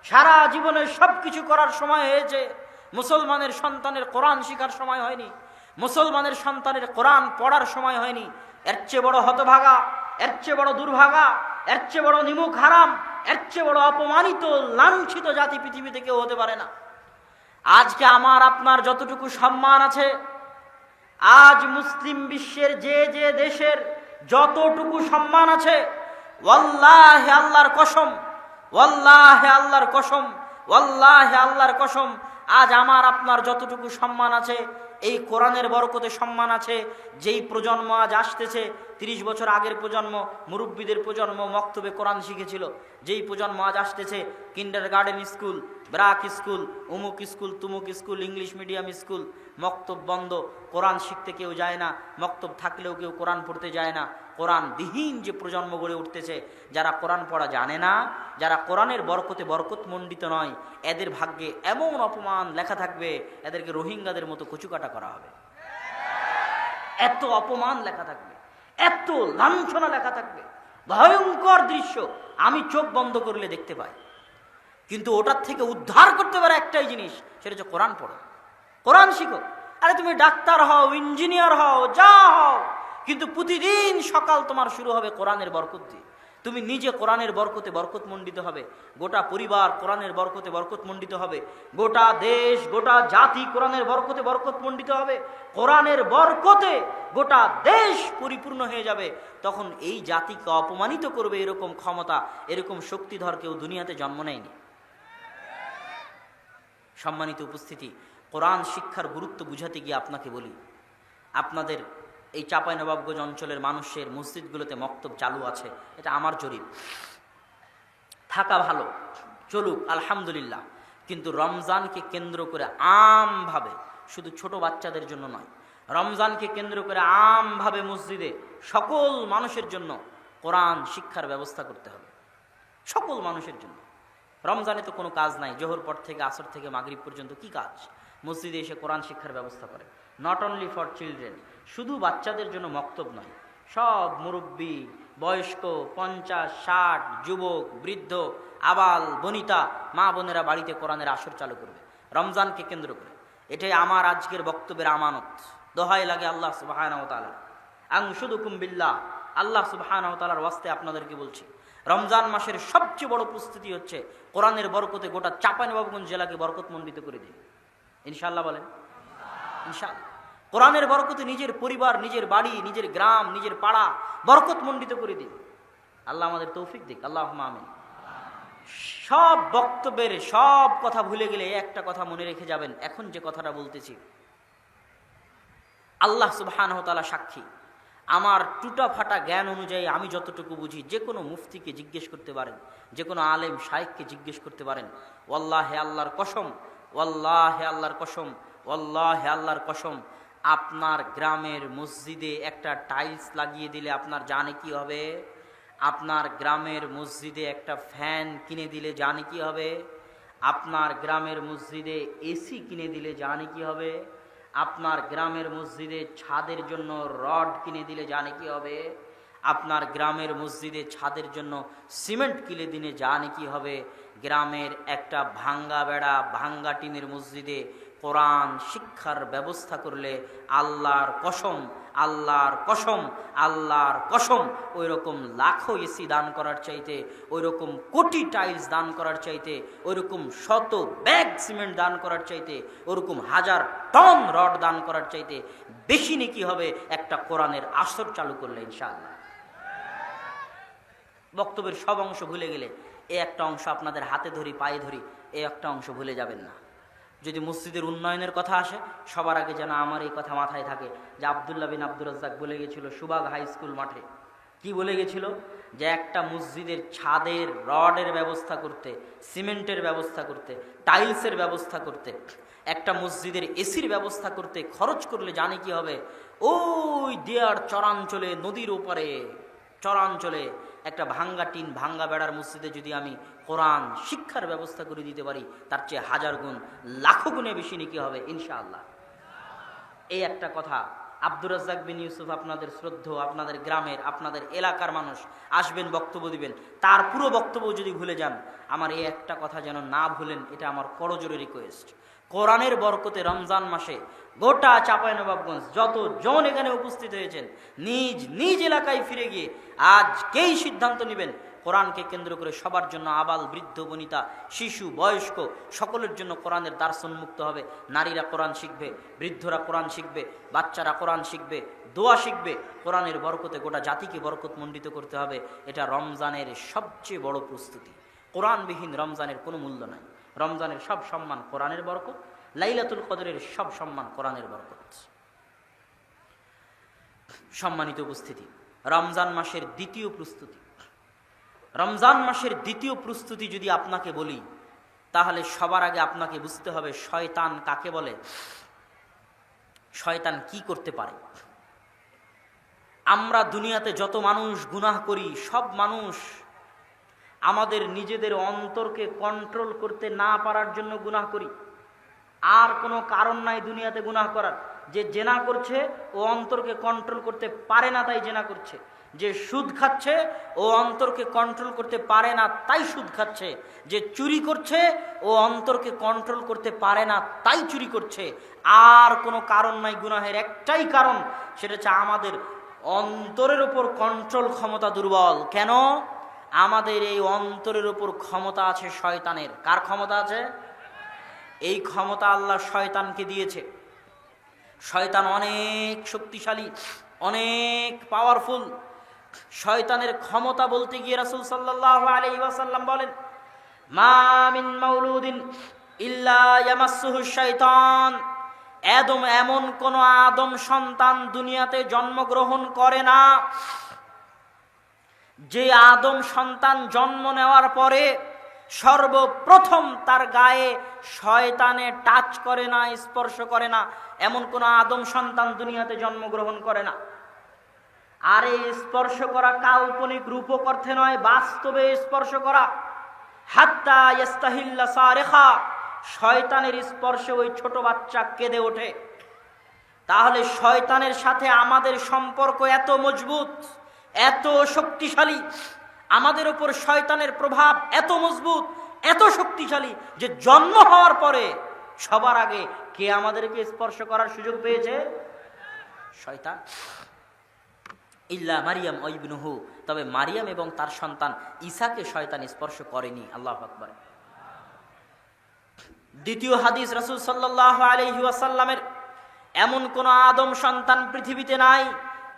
সারা জীবনে সবকিছু করার সময় হয়েছে, মুসলমানের সন্তানের কোরআন শিখার সময় হয়নি, মুসলমানের সন্তানের কোরআন পড়ার সময় হয়নি। এর চেয়ে বড় হতভাগা, এর চেয়ে বড় দুর্ভাগা, এর চেয়ে বড় নিমুখ হারাম, এর চেয়ে বড় অপমানিত লাঞ্ছিত জাতি পৃথিবীতে কেউ হতে পারে না। আজকে আমার আপনার যতটুকু সম্মান আছে, আজ মুসলিম বিশ্বের যে যে দেশের যতটুকু সম্মান আছে, ওয়াল্লাহি আল্লাহর কসম, ওয়াল্লাহি আল্লাহর কসম, ওয়াল্লাহি আল্লাহর কসম, আজ আমার আপনার যতটুকু সম্মান আছে, এই কোরআনের বরকতে সম্মান আছে। যেই প্রজন্ম আজ আসতেছে, 30 বছর আগের প্রজন্ম, মুরব্বীদের প্রজন্ম মক্তবে কোরআন শিখেছিল, যেই প্রজন্ম আজ আসতেছে কিন্ডারগার্টেন স্কুল, ব্রাক স্কুল, উমুক স্কুল, তুমুক স্কুল, ইংলিশ মিডিয়াম স্কুল, মক্তব বন্ধ, কোরআন শিখতে কেউ যায় না, মক্তব থাকলেও কেউ কোরআন পড়তে যায় না। কোরআন বিহীন যে প্রজন্ম গড়ে উঠতেছে, যারা কোরআন পড়া জানে না, যারা কোরআনের বরকতে বরকতমণ্ডিত নয়, এদের ভাগ্যে এমন অপমান লেখা থাকবে, এদেরকে রোহিঙ্গাদের মতো কচুকাটা করা হবে। এত অপমান লেখা থাকবে, এত লাঞ্ছনা লেখা থাকবে, ভয়ঙ্কর দৃশ্য আমি চোখ বন্ধ করলে দেখতে পাই। কিন্তু ওটার থেকে উদ্ধার করতে পারে একটাই জিনিস, সেটা হচ্ছে কোরআন পড়ো, কোরআন শিখো। আরে তুমি ডাক্তার হও, ইঞ্জিনিয়ার হও, যা হও, কিন্তু প্রতিদিন সকাল তোমার শুরু হবে কোরআনের বরকত দিয়ে। তুমি নিজে কোরআনের বরকতে বরকতমণ্ডিত হবে, গোটা পরিবার কোরআনের বরকতে বরকতমণ্ডিত হবে, গোটা দেশ গোটা জাতি কোরআনের বরকতে বরকতমণ্ডিত হবে, কোরআনের বরকতে গোটা দেশ পরিপূর্ণ হয়ে যাবে। তখন এই জাতিকে অপমানিত করবে এরকম ক্ষমতা, এরকম শক্তিধর কেউ দুনিয়াতে জন্ম নেয়নি। সম্মানিত উপস্থিতি, কোরআন শিক্ষার গুরুত্ব বুঝাতে গিয়ে আপনাকে বলি, আপনাদের এই চাঁপাইনবাবগঞ্জ অঞ্চলের মানুষের মসজিদগুলোতে মক্তব চালু আছে, এটা আমার জরিপ, থাকা ভালো, চলুক আলহামদুলিল্লাহ। কিন্তু রমজানকে কেন্দ্র করে আমভাবে, শুধু ছোট বাচ্চাদের জন্য নয়, রমজানকে কেন্দ্র করে আমভাবে মসজিদে সকল মানুষের জন্য কোরআন শিক্ষার ব্যবস্থা করতে হবে, সকল মানুষের জন্য। রমজানে তো কোনো কাজ নাই, জোহর পর থেকে আসর থেকে মাগরিব পর্যন্ত কি কাজ? মসজিদে এসে কোরআন শিক্ষার ব্যবস্থা করে। নট অনলি ফর চিলড্রেন, শুধু বাচ্চাদের জন্য মক্তব নয়, সব মুরব্বী, বয়স্ক, 50, 60, যুবক, বৃদ্ধ, আবাল বনিতা, মা বোনেরা বাড়িতে কোরআনের আসর চালু করবে রমজানকে কেন্দ্র করে। এটাই আমার আজকের বক্তব্যের আমানত। দোহাই লাগে আল্লাহ সুবহানাহু ওয়া তাআলা, আনশুদুকুম বিল্লাহ, আল্লাহ সুবহানাহু ওয়া তাআলার ওয়াস্তে আপনাদেরকে বলছি, রমজান মাসের সবচেয়ে বড় প্রস্তুতি হচ্ছে কোরআনের বরকতে গোটা চাঁপাইনবাবগঞ্জ জেলাকে বরকতমণ্ডিত করে দিন ইনশাআল্লাহ। বলেন ইনশাআল্লাহ। কোরআনের বরকতে নিজের পরিবার, নিজের বাড়ি, নিজের গ্রাম, নিজের পাড়া বরকতমণ্ডিত করে দিন। আল্লাহ আমাদের তৌফিক দিক, আল্লাহুম্মা আমিন। সব বক্তব্যের সব কথা ভুলে গেলে একটা কথা মনে রেখে যাবেন, এখন যে কথাটা বলতেছি, আল্লাহ সুবহানাহু ওয়া তাআলা সাক্ষী, আমার টুটা ফাটা জ্ঞান অনুযায়ী আমি যতটুকু বুঝি, যে কোনো মুফতিকে জিজ্ঞেস করতে পারেন, যে কোনো আলেম শাইখকে জিজ্ঞেস করতে পারেন, ওয়াল্লাহি আল্লাহর কসম, ওয়াল্লাহি আল্লাহর কসম, ওয়াল্লাহি আল্লাহর কসম, আপনার গ্রামের মসজিদে একটা টাইলস লাগিয়ে দিলে আপনার জানে কি হবে? আপনার গ্রামের মসজিদে একটা ফ্যান কিনে দিলে জানে কি হবে? আপনার গ্রামের মসজিদে এসি কিনে দিলে জানে কি হবে? আপনার গ্রামের মসজিদে ছাদের জন্য রড কিনে দিলে জানে কি হবে? আপনার গ্রামের মসজিদে ছাদের জন্য সিমেন্ট কিনে দিলে জানে কি হবে? গ্রামের একটা ভাঙ্গা বেড়া, ভাঙ্গা টিনের মসজিদে কোরআন শিক্ষার ব্যবস্থা করলে আল্লাহর কসম, আল্লাহর কসম, আল্লাহর কসম, ওই রকম লাখো এসি দান করার চাইতে, ওই রকম কোটি টাইলস দান করার চাইতে, ওই রকম শত ব্যাগ সিমেন্ট দান করার চাইতে, ওরকম 1000 টন রড দান করার চাইতে বেশি নেকি হবে একটা কোরআনের আসর চালু করলে ইনশাআল্লাহ। বক্তব্যের সব অংশ ভুলে গেলে এই একটা অংশ আপনাদের হাতে ধরি, পায়ে ধরি, এই একটা অংশ ভুলে যাবেন না। যদি মসজিদের উন্নয়নের কথা আসে, সবার আগে যেন আমার এই কথা মাথায় থাকে যে আব্দুল্লাহ বিন আব্দুর রাজ্জাক বলে গেছিল সুবাগ হাই স্কুল মাঠে, কি বলে গেছিল? যে একটা মসজিদের ছাদের রডের ব্যবস্থা করতে, সিমেন্টের ব্যবস্থা করতে, টাইলসের ব্যবস্থা করতে, একটা মসজিদের এসির ব্যবস্থা করতে খরচ করলে জানে কি হবে? ওই দেয়ার চরাঞ্চলে, নদীর ওপারে চরাঞ্চলে একটা ভাঙ্গা টিন, ভাঙ্গা বেড়ার মসজিদে যদি আমি কোরআন শিক্ষার ব্যবস্থা করে দিতে পারি, তার চেয়ে 1000 গুণ, লাখো গুণে বেশি নাকি হবে ইনশাআল্লাহ। এই একটা কথা। আব্দুর রাজ্জাক বিন ইউসুফ আপনাদের শ্রদ্ধ, আপনাদের গ্রামের, আপনাদের এলাকার মানুষ আসবেন, বক্তব্য দিবেন, তার পুরো বক্তব্য যদি ভুলে যান, আমার এই একটা কথা যেন না ভুলেন, এটা আমার করজোরে রিকোয়েস্ট। কোরআনের বরকতে রমজান মাসে গোটা চাঁপাইনবাবগঞ্জ যতজন এখানে উপস্থিত হয়েছেন, নিজ নিজ এলাকায় ফিরে গিয়ে আজকেই সিদ্ধান্ত নেবেন কোরআনকে কেন্দ্র করে সবার জন্য, আবাল বৃদ্ধ বনিতা, শিশু বয়স্ক সকলের জন্য কোরআনের দ্বার উন্মুক্ত হবে। নারীরা কোরআন শিখবে, বৃদ্ধরা কোরআন শিখবে, বাচ্চারা কোরআন শিখবে, দোয়া শিখবে। কোরআনের বরকতে গোটা জাতিকে বরকতমণ্ডিত করতে হবে। এটা রমজানের সবচেয়ে বড় প্রস্তুতি। কোরআনবিহীন রমজানের কোনো মূল্য নাই। রমজানের সব সম্মান কোরআনের বরকত, লাইলাতুল কদরের সব সম্মান কোরআনের বরকত। সম্মানিত উপস্থিতি, রমজান মাসের দ্বিতীয় প্রস্তুতি, রমজান মাসের দ্বিতীয় প্রস্তুতি যদি আপনাকে বলি, তাহলে সবার আগে আপনাকে বুঝতে হবে শয়তান কাকে বলে, শয়তান কি করতে পারে। আমরা দুনিয়াতে যত মানুষ গুনাহ করি, সব মানুষ আমাদের নিজেদের অন্তরকে কন্ট্রোল করতে না পারার জন্য গুনাহ করি। আর কোনো কারণ নাই দুনিয়াতে গুনাহ করার। যে জেনা করছে ও অন্তরকে কন্ট্রোল করতে পারে না, তাই জেনা করছে। যে সুদ খাচ্ছে ও অন্তরকে কন্ট্রোল করতে পারে না, তাই সুদ খাচ্ছে। যে চুরি করছে ও অন্তরকে কন্ট্রোল করতে পারে না, তাই চুরি করছে। আর কোনো কারণ নাই গুনাহের, একটাই কারণ, সেটা হচ্ছে আমাদের অন্তরের উপর কন্ট্রোল ক্ষমতা দুর্বল। কেন? আমাদের এই অন্তরের উপর ক্ষমতা আছে শয়তানের। কার ক্ষমতা আছে? এই ক্ষমতা আল্লাহ শয়তানকে দিয়েছে। শয়তান অনেক শক্তিশালী, অনেক পাওয়ারফুল। শয়তানের ক্ষমতা বলতে গিয়ে রাসূল সাল্লাল্লাহু আলাইহি ওয়াসাল্লাম বলেন, মা মিন মাউলুদিন ইল্লা ইয়ামাসসুহু শাইতান। এমন কোন আদম সন্তান দুনিয়াতে জন্মগ্রহণ করে না যে আদম সন্তান জন্ম নেওয়ার পরে সর্বপ্রথম তার গায়ে শয়তানে টাচ করে না, স্পর্শ করে না। এমন কোন আদম সন্তান দুনিয়াতে জন্মগ্রহণ করে না। আর এই স্পর্শ করা কাল্পনিক রূপক অর্থে নয়, বাস্তবে স্পর্শ করা। হাত্তা ইস্তাহিল্লা সারেখা, শয়তানের স্পর্শে ওই ছোট বাচ্চা কেঁদে ওঠে। তাহলে শয়তানের সাথে আমাদের সম্পর্ক এত মজবুত, এত শক্তিশালী, আমাদের উপর শয়তানের প্রভাব এত মজবুত, এত শক্তিশালী যে জন্ম হওয়ার পরে সবার আগে কে আমাদেরকে স্পর্শ করার সুযোগ পেয়েছে? শয়তান। ইল্লা মারিয়াম ও ইবনুহু, তবে মারিয়াম এবং তার সন্তান ঈসাকে শয়তান স্পর্শ করেনি। আল্লাহু আকবার। দ্বিতীয় হাদিস, রাসূল সাল্লাল্লাহু আলাইহি ওয়াসাল্লামের, এমন কোন আদম সন্তান পৃথিবীতে নাই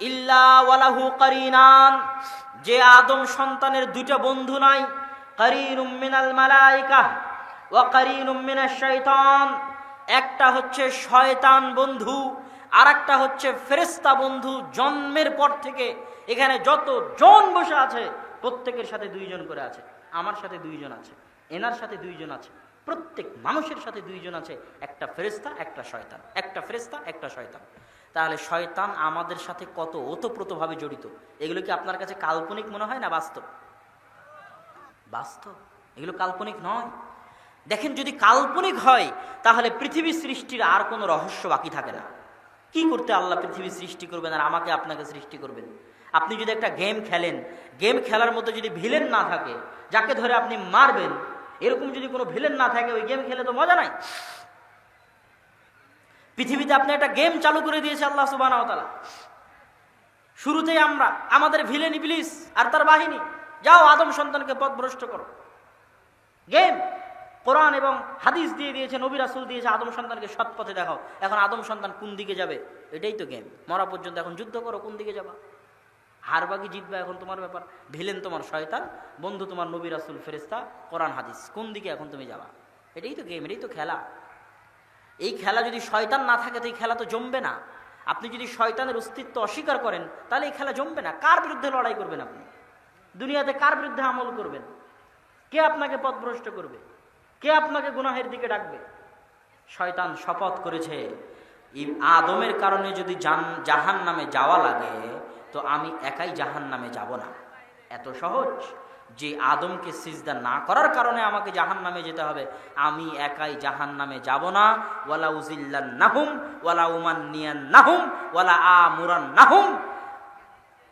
ইল্লা ওয়ালাহু কারিনান, যে আদম সন্তানের দুইটা বন্ধু নাই। কারিনুম মিনাল মালায়েকা ওয়া কারিনুম মিনাশ শাইতান। একটা হচ্ছে শয়তান বন্ধু, আর একটা হচ্ছে ফেরেশতা বন্ধু। জন্মের পর থেকে এখানে যত জন বসে আছে প্রত্যেকের সাথে দুইজন করে আছে। আমার সাথে দুইজন আছে, এনার সাথে দুইজন আছে, প্রত্যেক মানুষের সাথে দুইজন আছে। একটা ফেরেশতা, একটা শয়তান, একটা ফেরেশতা, একটা শয়তান। তাহলে শয়তান আমাদের সাথে কত ওতপ্রোতভাবে জড়িত। এগুলো কি আপনার কাছে কাল্পনিক মনে হয় না বাস্তব? বাস্তব, এগুলো কাল্পনিক নয়। দেখেন, যদি কাল্পনিক হয় তাহলে পৃথিবী সৃষ্টির আর কোনো রহস্য বাকি থাকে না। কি করতে আল্লাহ পৃথিবী সৃষ্টি করবেন আর আমাকে আপনাকে সৃষ্টি করবেন? আপনি যদি একটা গেম খেলেন, গেম খেলার মধ্যে যদি ভিলেন না থাকে যাকে ধরে আপনি মারবেন, এরকম যদি কোনো ভিলেন না থাকে, ওই গেম খেলে তো মজা নাই। পৃথিবীতে আপনি একটা গেম চালু করে দিয়েছে আল্লাহ সুবহানাহু ওয়া তাআলা। শুরুতেই আমাদের ভিলেন ইবলিস আর তার বাহিনী, যাও আদম সন্তানকে পথভ্রষ্ট করো। গেম কোরআন এবং হাদিস দিয়ে দিয়েছে, নবী রাসূল দিয়েছে, আদম সন্তানকে সৎ পথে দেখাও। এখন আদম সন্তান কোন দিকে যাবে এটাই তো গেম। মরা পর্যন্ত এখন যুদ্ধ করো, কোন দিকে যাবা, হারবা কি জিতবা এখন তোমার ব্যাপার। ভিলেন তোমার শয়তান, বন্ধু তোমার নবী রাসূল ফেরেশতা কোরআন হাদিস। কোন দিকে এখন তুমি যাবা? এটাই তো গেম, এটাই তো খেলা। এই খেলা যদি শয়তান না থাকে তো এই খেলা তো জমবে না। আপনি যদি শয়তানের অস্তিত্ব অস্বীকার করেন তাহলে এই খেলা জমবে না। কার বিরুদ্ধে লড়াই করবেন আপনি? দুনিয়াতে কার বিরুদ্ধে আমল করবেন? কে আপনাকে পথভ্রষ্ট করবে? কে আপনাকে গুনাহের দিকে ডাকবে? শয়তান শপথ করেছে, আদমের কারণে যদি জাহান্নামে যাওয়া লাগে তো আমি একাই জাহান্নামে যাব না। এত সহজ যে আদমকে সিজদা না করার কারণে আমাকে জাহান্নামে যেতে হবে, আমি একাই জাহান্নামে যাব না। ওয়ালা উজিল্লান্নাহুম ওয়ালা উমান্নিয়ান্নাহুম ওয়ালা আমুরান্নাহুম।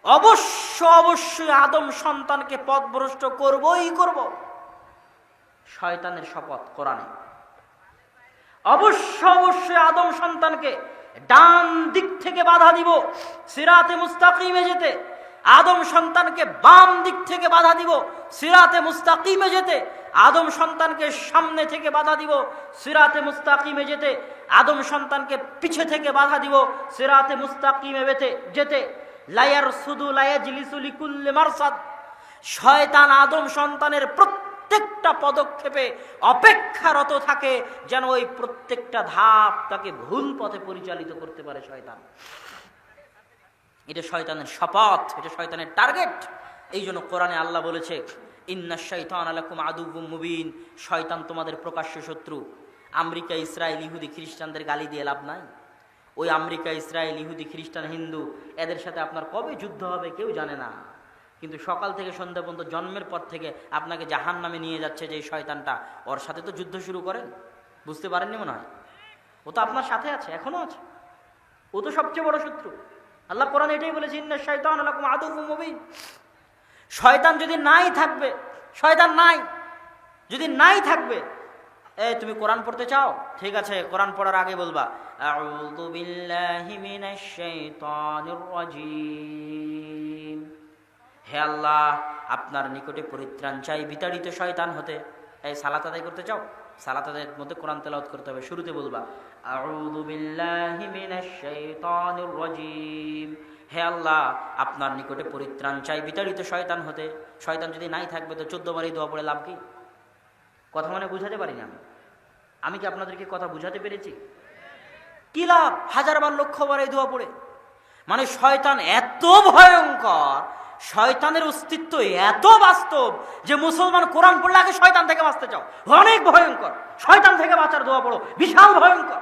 অবশ্যই আদম সন্তানকে পথভ্রষ্ট করবই করব। শয়তানের শপথ কোরআনে। অবশ্যই আদম সন্তানকে ডান দিক থেকে বাধা দিব সিরাতে মুস্তাকিমে যেতে। আদম সন্তানকে বাম দিক থেকে বাধা দিব সিরাতে মুস্তাকিমে যেতে। আদম সন্তানকে সামনে থেকে বাধা দিব সিরাতে মুস্তাকিমে যেতে। আদম সন্তানকে পিছে থেকে বাধা দিব সিরাতে মুস্তাকিমে যেতে। লায়ার সুদু লায়াজলিসু লিকুল্লি মারসাদ। শয়তান আদম সন্তানের প্রত্যেকটা পদক্ষেপে অপেক্ষারত থাকে যেন ওই প্রত্যেকটা ধাপ তাকে ভুল পথে পরিচালিত করতে পারে শয়তান। এটা শয়তানের শপথ, এটা শয়তানের টার্গেট। এই জন্য কোরআনে আল্লাহ বলেছে, ইন্নাশ শাইতানা লাকুম আদুউম মুবিন। শয়তান তোমাদের প্রকাশ্য শত্রু। আমেরিকা, ইসরায়েল, ইহুদি, খ্রিস্টানদের গালি দিয়ে লাভ নাই। ওই আমেরিকা, ইসরায়েল, ইহুদি, খ্রিস্টান, হিন্দু এদের সাথে আপনার কবে যুদ্ধ হবে কেউ জানে না। কিন্তু সকাল থেকে সন্ধ্যা পর্যন্ত জন্মের পর থেকে আপনাকে জাহান্নামে নিয়ে যাচ্ছে যে শয়তানটা, ওর সাথে তো যুদ্ধ শুরু করেন। বুঝতে পারেননি মনে হয়? ও তো আপনার সাথে আছে, এখনো আছে। ও তো সবচেয়ে বড় শত্রু। আল্লাহ কোরআন এটাই বলেছে, ইন্নাশ শাইতানা লাকুম আদুউম মুবিন। শয়তান যদি নাই থাকবে, শয়তান নাই যদি নাই থাকবে, তুমি কোরআন পড়তে চাও? ঠিক আছে, কোরআন পড়ার আগে বলবা আউযু বিল্লাহি মিনাশ শাইতানির রাজীম। হে আল্লাহ, আপনার নিকটে পরিত্রাণ চাই বিতাড়িত শয়তান হতে। এই সালাত আদায় করতে চাও, সালাত আদায়ের মধ্যে কোরআন তেলাওয়াত করতে হবে। শুরুতে বলবা আউযু বিল্লাহি মিনাশ শাইতানির রাজীম, হে আল্লাহ আপনার নিকটে পরিত্রাণ চাই বিতাড়িত শয়তান হতে। শয়তান যদি নাই থাকবে তো 14 বারই দোয়া পড়ে লাভ কি? কথা মানে বুঝাতে পারিনি আমি কি আপনাদেরকে কথা বুঝাতে পেরেছি? কি লাভ 1000 বার 1,00,000 বার এই দোয়া পড়ে? মানে শয়তান এত ভয়ঙ্কর, শয়তানের অস্তিত্ব এত বাস্তব যে মুসলমান কোরআন পড়লে আগে শয়তান থেকে বাঁচতে চাও, অনেক ভয়ঙ্কর। শয়তান থেকে বাঁচার দোয়া পড়ো, বিশাল ভয়ঙ্কর।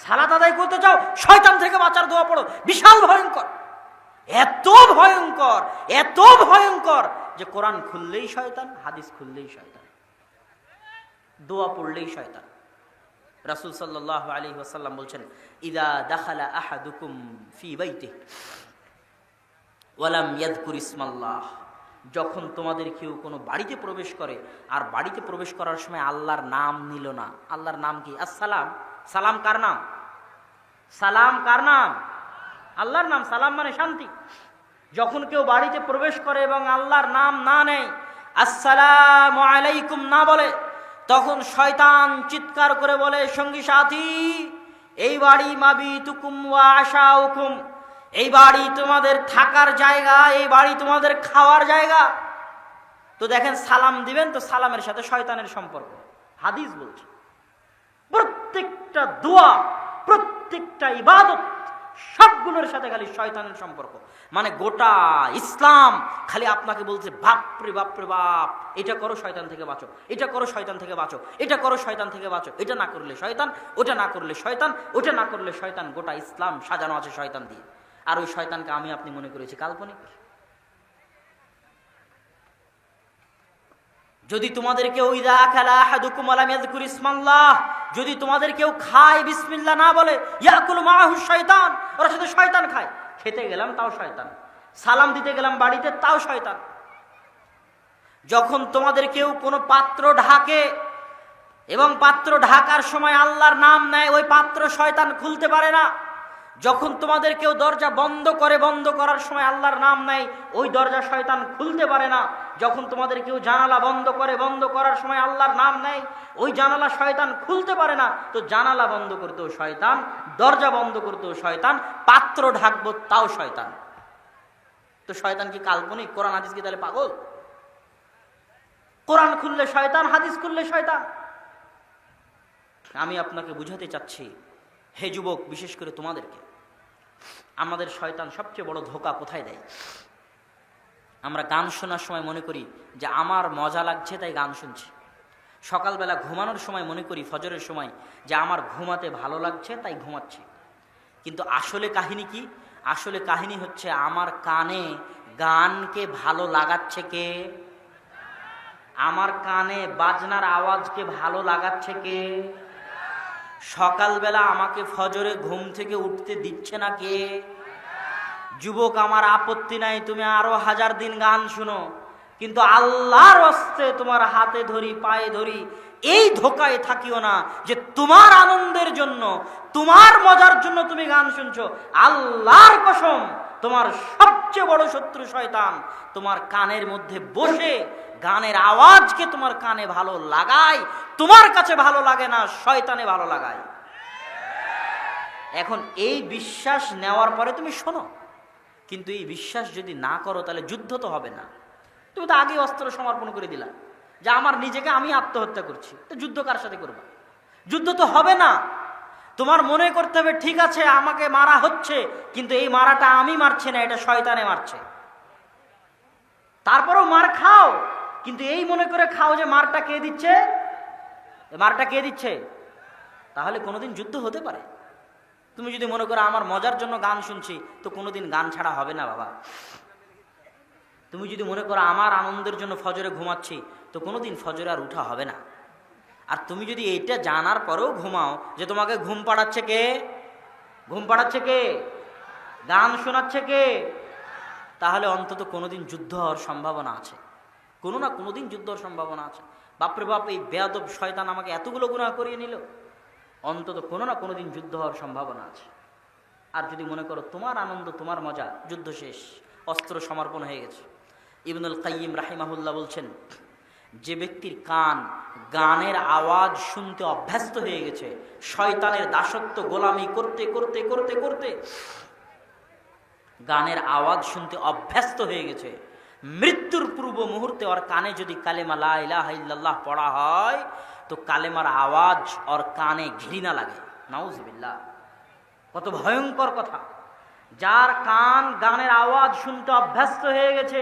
সালাত আদায় করতে চাও, শয়তান থেকে বাঁচার দোয়া পড়ো, বিশাল ভয়ঙ্কর। এত ভয়ঙ্কর, এত ভয়ঙ্কর যে কোরআন খুললেই শয়তান, হাদিস খুললেই শয়তান, দোয়া পড়লেই শয়তান। রাসূল সাল্লাল্লাহু আলাইহি ওয়াসাল্লাম বলছেন, ইযা দাখালা আহাদুকুম ফি বাইতিহি ওয়া লাম ইয়াযকুর ইসমাল্লাহ, যখন তোমাদের কেউ কোনো বাড়িতে প্রবেশ করে আর বাড়িতে প্রবেশ করার সময় আল্লাহর নাম নিল না। আল্লাহর নাম কি? আসসালাম। সালাম কার নাম? সালাম কার নাম? আল্লাহর নাম। সালাম মানে শান্তি। যখন কেউ বাড়িতে প্রবেশ করে এবং আল্লাহর নাম না নেয়, আসসালামু আলাইকুম না বলে, তখন শয়তান চিৎকার করে বলে, সঙ্গী সাথী এই বাড়ি মাবিতুকুম ওয়া আশাউকুম, এই বাড়ি তোমাদের থাকার জায়গা, এই বাড়ি তোমাদের খাওয়ার জায়গা। তো দেখেন সালাম দিবেন তো সালামের সাথে শয়তানের সম্পর্ক। হাদিস বলছে প্রত্যেকটা দোয়া, প্রত্যেকটা ইবাদত সবগুলোর সাথে খালি শয়তানের সম্পর্ক। মানে গোটা ইসলাম খালি আপনাকে বলছে বাপরে বাপরে বাপ, এটা করো শয়তান থেকে বাঁচো, এটা করো শয়তান থেকে বাঁচো, এটা করো শয়তান থেকে বাঁচো, এটা না করলে শয়তান, ওটা না করলে শয়তান, ওটা না করলে শয়তান। গোটা ইসলাম সাজানো আছে শয়তান দিয়ে। আর ওই শয়তানকে আমি আপনি মনে করেছি কাল্পনিক। যদি তোমাদের কেউ ইযা আকালা আহাদুকুম ওয়া লাম ইয়াযকুর ইসমাল্লাহ, যদি তোমাদের কেউ খায় বিসমিল্লাহ না বলে, ইয়াকুলু মাআহু শয়তান, ওর সাথে শয়তান খায়। খেতে গেলাম তাও শয়তান, সালাম দিতে গেলাম বাড়িতে তাও শয়তান। যখন তোমাদের কেউ কোনো পাত্র ঢাকে এবং পাত্র ঢাকার সময় আল্লাহর নাম নেয়, ওই পাত্র শয়তান খুলতে পারে না। যখন তোমাদের কেউ দরজা বন্ধ করে, বন্ধ করার সময় আল্লাহর নাম নেয়, ওই দরজা শয়তান খুলতে পারে না। যখন তোমাদের কেউ জানালা বন্ধ করে, বন্ধ করার সময় আল্লাহর নাম নেয়, ওই জানালা শয়তান খুলতে পারে না। তো জানালা বন্ধ করতেও শয়তান, দরজা বন্ধ করতেও শয়তান, পাত্র ঢাকবো তাও শয়তান। তো শয়তান কি কাল্পনিক? কোরআন হাদিস কি তাহলে পাগল? কোরআন খুললে শয়তান, হাদিস খুললে শয়তান। আমি আপনাকে বুঝাতে চাচ্ছি, হে যুবক, বিশেষ করে তোমাদেরকে, আমাদের শয়তান সবচেয়ে বড় ধোঁকা কোথায় দেয়? আমরা গান শোনার সময় মনে করি যে আমার মজা লাগছে তাই গান শুনছি। সকালবেলা ঘুমানোর সময় মনে করি, ফজরের সময়, যে আমার ঘুমাতে ভালো লাগছে তাই ঘুমাচ্ছি। কিন্তু আসলে কাহিনী কি? আসলে কাহিনী হচ্ছে আমার কানে গানকে ভালো লাগাচ্ছে কে? আমার কানে বাজনার আওয়াজকে ভালো লাগাচ্ছে কে? সকালবেলা আমাকে ফজরে ঘুম থেকে উঠতে দিচ্ছে না কে? যুবক, আমার আপত্তি নাই, তুমি আরো 1000 দিন গান শুনো, কিন্তু আল্লাহর হস্তে তোমার হাতে ধরি, পায়ে ধরি, এই ধোকায় থাকিও না যে তোমার আনন্দের জন্য, তোমার মজার জন্য তুমি গান শুনছো। আল্লাহর কসম, তোমার সবচেয়ে বড় শত্রু শয়তান তোমার কানের মধ্যে বসে গানের আওয়াজকে তোমার কানে ভালো লাগায়, তোমার কাছে ভালো লাগে না, শয়তানে ভালো লাগায়। এখন এই বিশ্বাস নেওয়ার পরে তুমি শোনো, কিন্তু এই বিশ্বাস যদি না করো তাহলে যুদ্ধ তো হবে না। তুমি তো আগেই অস্ত্র সমর্পণ করে দিলা যে আমার নিজেকে আমি আত্মহত্যা করছি, তো যুদ্ধ কার সাথে করবা? যুদ্ধ তো হবে না। তোমার মনে করতে হবে ঠিক আছে আমাকে মারা হচ্ছে, কিন্তু এই মারাটা আমি মারছি না, এটা শয়তানে মারছে। তারপরেও মার খাও, কিন্তু এই মনে করে খাও যে মারটা কে দিচ্ছে? মারটা কে দিচ্ছে? তাহলে কোনোদিন যুদ্ধ হতে পারে। তুমি যদি মনে করো আমার মজার জন্য গান শুনছি, তো কোনোদিন গান ছাড়া হবে না বাবা। তুমি যদি মনে করো আমার আনন্দের জন্য ফজরে ঘুমাচ্ছি, তো কোনোদিন ফজরে আর উঠা হবে না। আর তুমি যদি এটা জানার পরেও ঘুমাও যে তোমাকে ঘুম পাড়াচ্ছে কে? ঘুম পাড়াচ্ছে কে? গান শোনাচ্ছে কে? তাহলে অন্তত কোনোদিন যুদ্ধ হওয়ার সম্ভাবনা আছে, কোনো না কোনোদিন যুদ্ধ হওয়ার সম্ভাবনা আছে। বাপরে বাপ, এই বেয়াদব শয়তান আমাকে এতগুলো গুনাহ করিয়ে নিল, অন্তত কোনো না কোনোদিন যুদ্ধ হওয়ার সম্ভাবনা আছে। আর যদি মনে করো তোমার আনন্দ, তোমার মজা, যুদ্ধ শেষ, অস্ত্র সমর্পণ হয়ে গেছে, ইবনুল কাইয়িম রাহিমাহুল্লাহ বলছেন, যে ব্যক্তির কান গানের আওয়াজ শুনতে অভ্যস্ত হয়ে গেছে, শয়তানের দাসত্ব গোলামি করতে করতে করতে করতে গানের আওয়াজ শুনতে অভ্যস্ত হয়ে গেছে, মৃত্যুর পূর্ব মুহূর্তে ওর কানে যদি কালেমা লা ইলাহা ইল্লাল্লাহ পড়া হয় তো কালেমার আওয়াজ ওর কানে ঘৃণা লাগে। নাউজুবিল্লাহ, কত ভয়ঙ্কর কথা! যার কান গানের আওয়াজ শুনতে অভ্যস্ত হয়ে গেছে,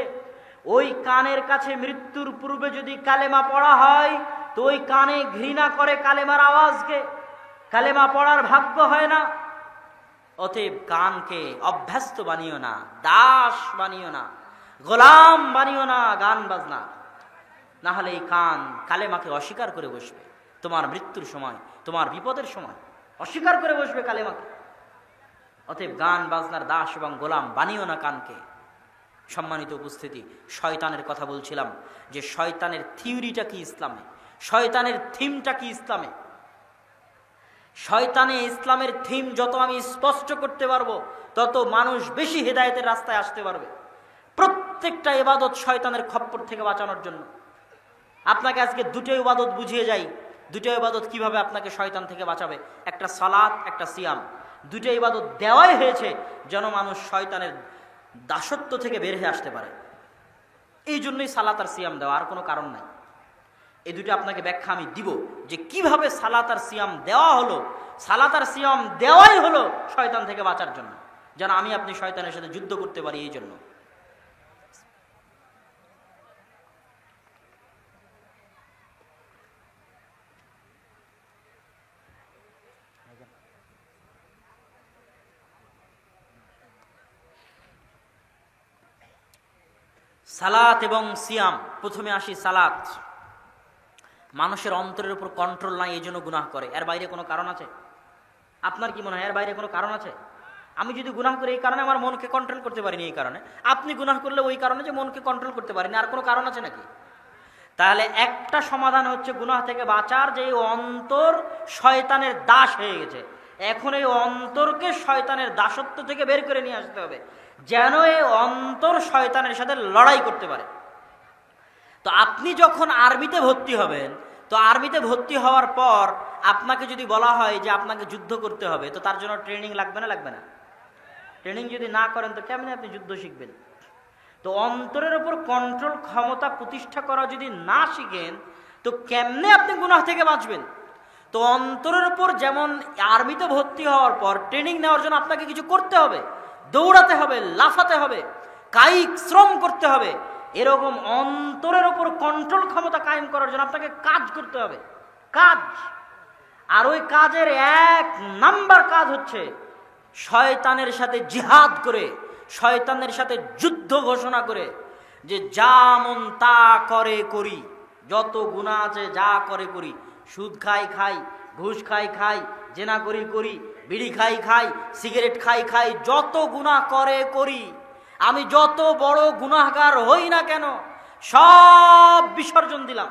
ওই কানের কাছে মৃত্যুর পূর্বে যদি কালেমা পড়া হয় তো ওই কানে ঘৃণা করে কালেমার আওয়াজকে, কালেমা পড়ার ভাগ্য হয় না। অতএব কানকে অভ্যস্ত বানিও না, দাস বানিও না, গোলাম বানিও না গান বাজনা, না হলে এই কান কালেমাকে অস্বীকার করে বসবে। তোমার মৃত্যুর সময়, তোমার বিপদের সময় অস্বীকার করে বসবে কালেমাকে। অতএব গান বাজনার দাস এবং গোলাম বানিও না কানকে। সম্মানিত উপস্থিতি, শয়তানের কথা বলছিলাম যে শয়তানের থিওরিটা কি ইসলামে, শয়তানের থিমটা কি ইসলামে। শয়তানে ইসলামের থিম যত আমি স্পষ্ট করতে পারবো তত মানুষ বেশি হেদায়েতের রাস্তায় আসতে পারবে। প্রত্যেকটা ইবাদত শয়তানের খপ্পর থেকে বাঁচানোর জন্য। আপনাকে আজকে দুটো ইবাদত বুঝিয়ে যাই, দুটো ইবাদত কিভাবে আপনাকে শয়তান থেকে বাঁচাবে। একটা সালাত, একটা সিয়াম। দুটো ইবাদত দেওয়াই হয়েছে যেন মানুষ শয়তানের দাসত্ব থেকে বের হয়ে আসতে পারে। এই জন্যই সালাত আর সিয়াম দেওয়া, আর কোনো কারণ নাই। এই দুটো আপনাকে ব্যাখ্যা আমি দিব যে কিভাবে সালাত আর সিয়াম দেওয়া হলো। সালাত আর সিয়াম দেওয়াই হলো শয়তান থেকে বাঁচার জন্য, যেন আমি আপনি শয়তানের সাথে যুদ্ধ করতে পারি। এই জন্য সালাত এবং সিয়াম। প্রথমে আসি সালাত। মানুষের অন্তরের উপর কন্ট্রোল নাই, এই জন্য গুনাহ করে। এর বাইরে কোনো কারণ আছে? আপনার কি মনে হয় এর বাইরে কোনো কারণ আছে? আমি যদি গুনাহ করি এই কারণে আমার মনকে কন্ট্রোল করতে পারিনি, এই কারণে। আপনি গুনাহ করলে ওই কারণে যে মনকে কন্ট্রোল করতে পারিনি। আর কোনো কারণ আছে নাকি? তাহলে একটা সমাধান হচ্ছে গুনাহ থেকে বাঁচার, যে অন্তর শয়তানের দাস হয়ে গেছে। এখন এই অন্তরকে শয়তানের দাসত্ব থেকে বের করে নিয়ে আসতে হবে, যেন এই অন্তর শয়তানের সাথে লড়াই করতে পারে। তো আপনি যখন আর্মিতে ভর্তি হবেন, তো আর্মিতে ভর্তি হওয়ার পর আপনাকে যদি বলা হয় যে আপনাকে যুদ্ধ করতে হবে, তো তার জন্য ট্রেনিং লাগবে না? লাগবে না? ট্রেনিং যদি না করেন তো কেমনে আপনি যুদ্ধ শিখবেন? তো অন্তরের উপর কন্ট্রোল ক্ষমতা প্রতিষ্ঠা করা যদি না শিখেন তো কেমনে আপনি গুনাহ থেকে বাঁচবেন? তো অন্তরের উপর যেমন আর্মিতে ভর্তি হওয়ার পর ট্রেনিং নেওয়ার জন্য আপনাকে কিছু করতে হবে, দৌড়াতে হবে, লাফাতে হবে, কায়িক শ্রম করতে হবে, এরকম অন্তরের উপর কন্ট্রোল ক্ষমতা কায়েম করার জন্য আপনাকে কাজ করতে হবে, কাজ। আর ওই কাজের এক নাম্বার কাজ হচ্ছে শয়তানের সাথে জিহাদ করে, শয়তানের সাথে যুদ্ধ ঘোষণা করে, যে যা মন তা করে করি, যত গুনাহ আছে যা করে করি, সুদ খাই খাই, ঘুষ খাই খাই, জেনা করি করি, বিড়ি খাই খাই, সিগারেট খাই খাই, যত গুনাহ করে করি, আমি যত বড় গুনাহগার হই না কেন সব বিসর্জন দিলাম।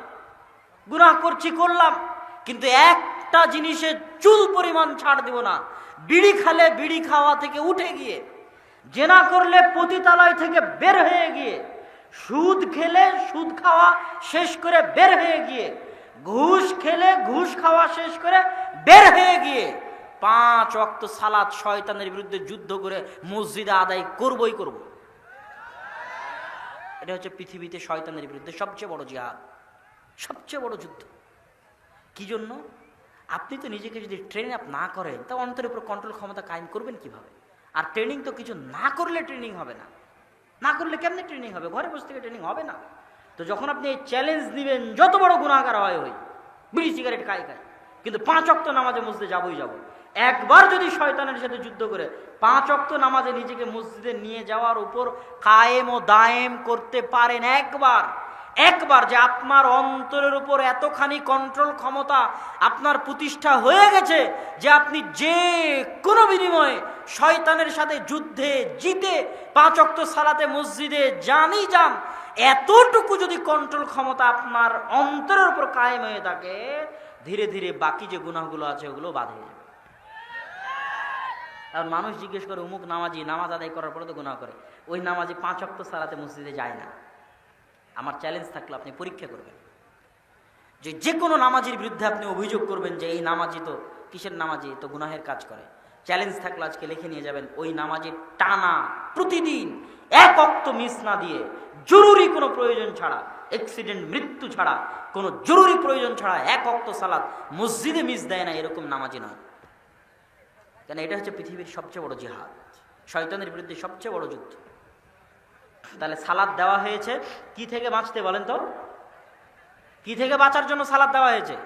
গুনাহ করছি করলাম, কিন্তু একটা জিনিসে চুল পরিমাণ ছাড় দিব না। বিড়ি খালে বিড়ি খাওয়া থেকে উঠে গিয়ে, জেনা করলে পতিতালয় থেকে বের হয়ে গিয়ে, সুদ খেলে সুদ খাওয়া শেষ করে বের হয়ে গিয়ে, ঘুষ খেলে ঘুষ খাওয়া শেষ করে বের হয়ে গিয়ে 5 ওয়াক্ত সালাত শয়তানের বিরুদ্ধে যুদ্ধ করে মসজিদে আদায় করবই করব। এটা হচ্ছে পৃথিবীতে শয়তানের বিরুদ্ধে সবচেয়ে বড় জিহাদ, সবচেয়ে বড় যুদ্ধ। কি জন্য? আপনি তো নিজেকে যদি ট্রেন আপ না করেন তা অন্তরের উপর কন্ট্রোল ক্ষমতা কায়েম করবেন কিভাবে? আর ট্রেনিং তো কিছু না করলে ট্রেনিং হবে না। না করলে কেমনে ট্রেনিং হবে? ঘরে বসে থেকে ট্রেনিং হবে না। তো যখন আপনি এই চ্যালেঞ্জ দিবেন, যত বড় গুনাহগার হয় হই, বিড়ি সিগারেট খাই খাই, কিন্তু 5 ওয়াক্ত নামাজে মসজিদে যাবই যাব। একবার যদি শয়তানের সাথে যুদ্ধ করে 5 ওয়াক্ত নামাজে নিজেকে মসজিদে নিয়ে যাওয়ার উপর কায়েম ও দায়েম করতে পারেন, একবার যে আপনার অন্তরের উপর এতখানি কন্ট্রোল ক্ষমতা আপনার প্রতিষ্ঠা হয়ে গেছে যে আপনি যে কোনো বিনিময়ে শয়তানের সাথে যুদ্ধে জিতে 5 ওয়াক্ত সালাতে মসজিদে যানই যান, এতটুকু যদি কন্ট্রোল ক্ষমতা আপনার অন্তরের উপর কায়েম হয়ে থাকে, ধীরে ধীরে বাকি যে গুনাহগুলো আছে ওগুলো বাদ হয়ে যাবে। আর মানুষ জিজ্ঞেস করে অমুক নামাজি নামাজ আদায় করার পরে তো গুনাহ করে, ওই নামাজি 5 ওয়াক্ত সালাতে মসজিদে যায় না। আমার চ্যালেঞ্জ থাকলে আপনি পরীক্ষা করবেন, যে কোনো নামাজের বিরুদ্ধে আপনি অভিযোগ করবেন যে এই নামাজি তো কিসের নামাজি, তো গুনাহের কাজ করে। চ্যালেঞ্জ থাকলে আজকে লিখে নিয়ে যাবেন, ওই নামাজের টানা প্রতিদিন এক ওয়াক্ত মিস না দিয়ে, জরুরি কোনো প্রয়োজন ছাড়া, অ্যাক্সিডেন্ট মৃত্যু ছাড়া, কোনো জরুরি প্রয়োজন ছাড়া এক ওয়াক্ত সালাত মসজিদে মিস দেয় না, এরকম নামাজি নয়। কেন? এটা হচ্ছে পৃথিবীর সবচেয়ে বড় জিহাদ, শয়তানের বিরুদ্ধে সবচেয়ে বড় যুদ্ধ। তাহলে সালাত দেওয়া হয়েছে কি থেকে বাঁচতে বলেন তো? কি থেকে বাঁচার জন্য সালাত দেওয়া হয়েছে?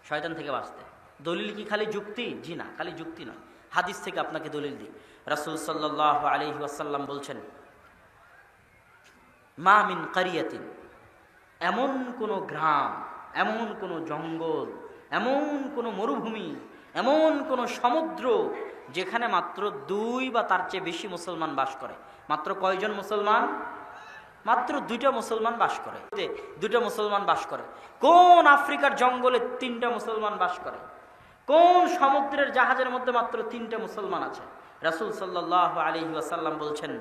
শয়তান থেকে বাঁচতে। দলিল কি খালি যুক্তি? জি না, খালি যুক্তি নয়, হাদিস থেকে আপনাকে দলিল দিই। রাসূল সাল্লাল্লাহু আলাইহি ওয়াসাল্লাম বলছেন, মা মিন কারিয়াতিন, এমন কোন গ্রাম, এমন কোন জঙ্গল, এমন কোন মরুভূমি, এমন কোন সমুদ্র যেখানে মাত্র 2 বা তার চেয়ে বেশি মুসলমান বাস করে। মাত্র কয়জন মুসলমান? মাত্র 2টা মুসলমান বাস করে। 2টা মুসলমান বাস করে। কোন আফ্রিকার জঙ্গলে 3টা মুসলমান বাস করে? কোন সমুদ্রের জাহাজের মধ্যে মাত্র 3টা মুসলমান আছে? রাসূল সাল্লাল্লাহু আলাইহি ওয়াসাল্লাম বলছেন,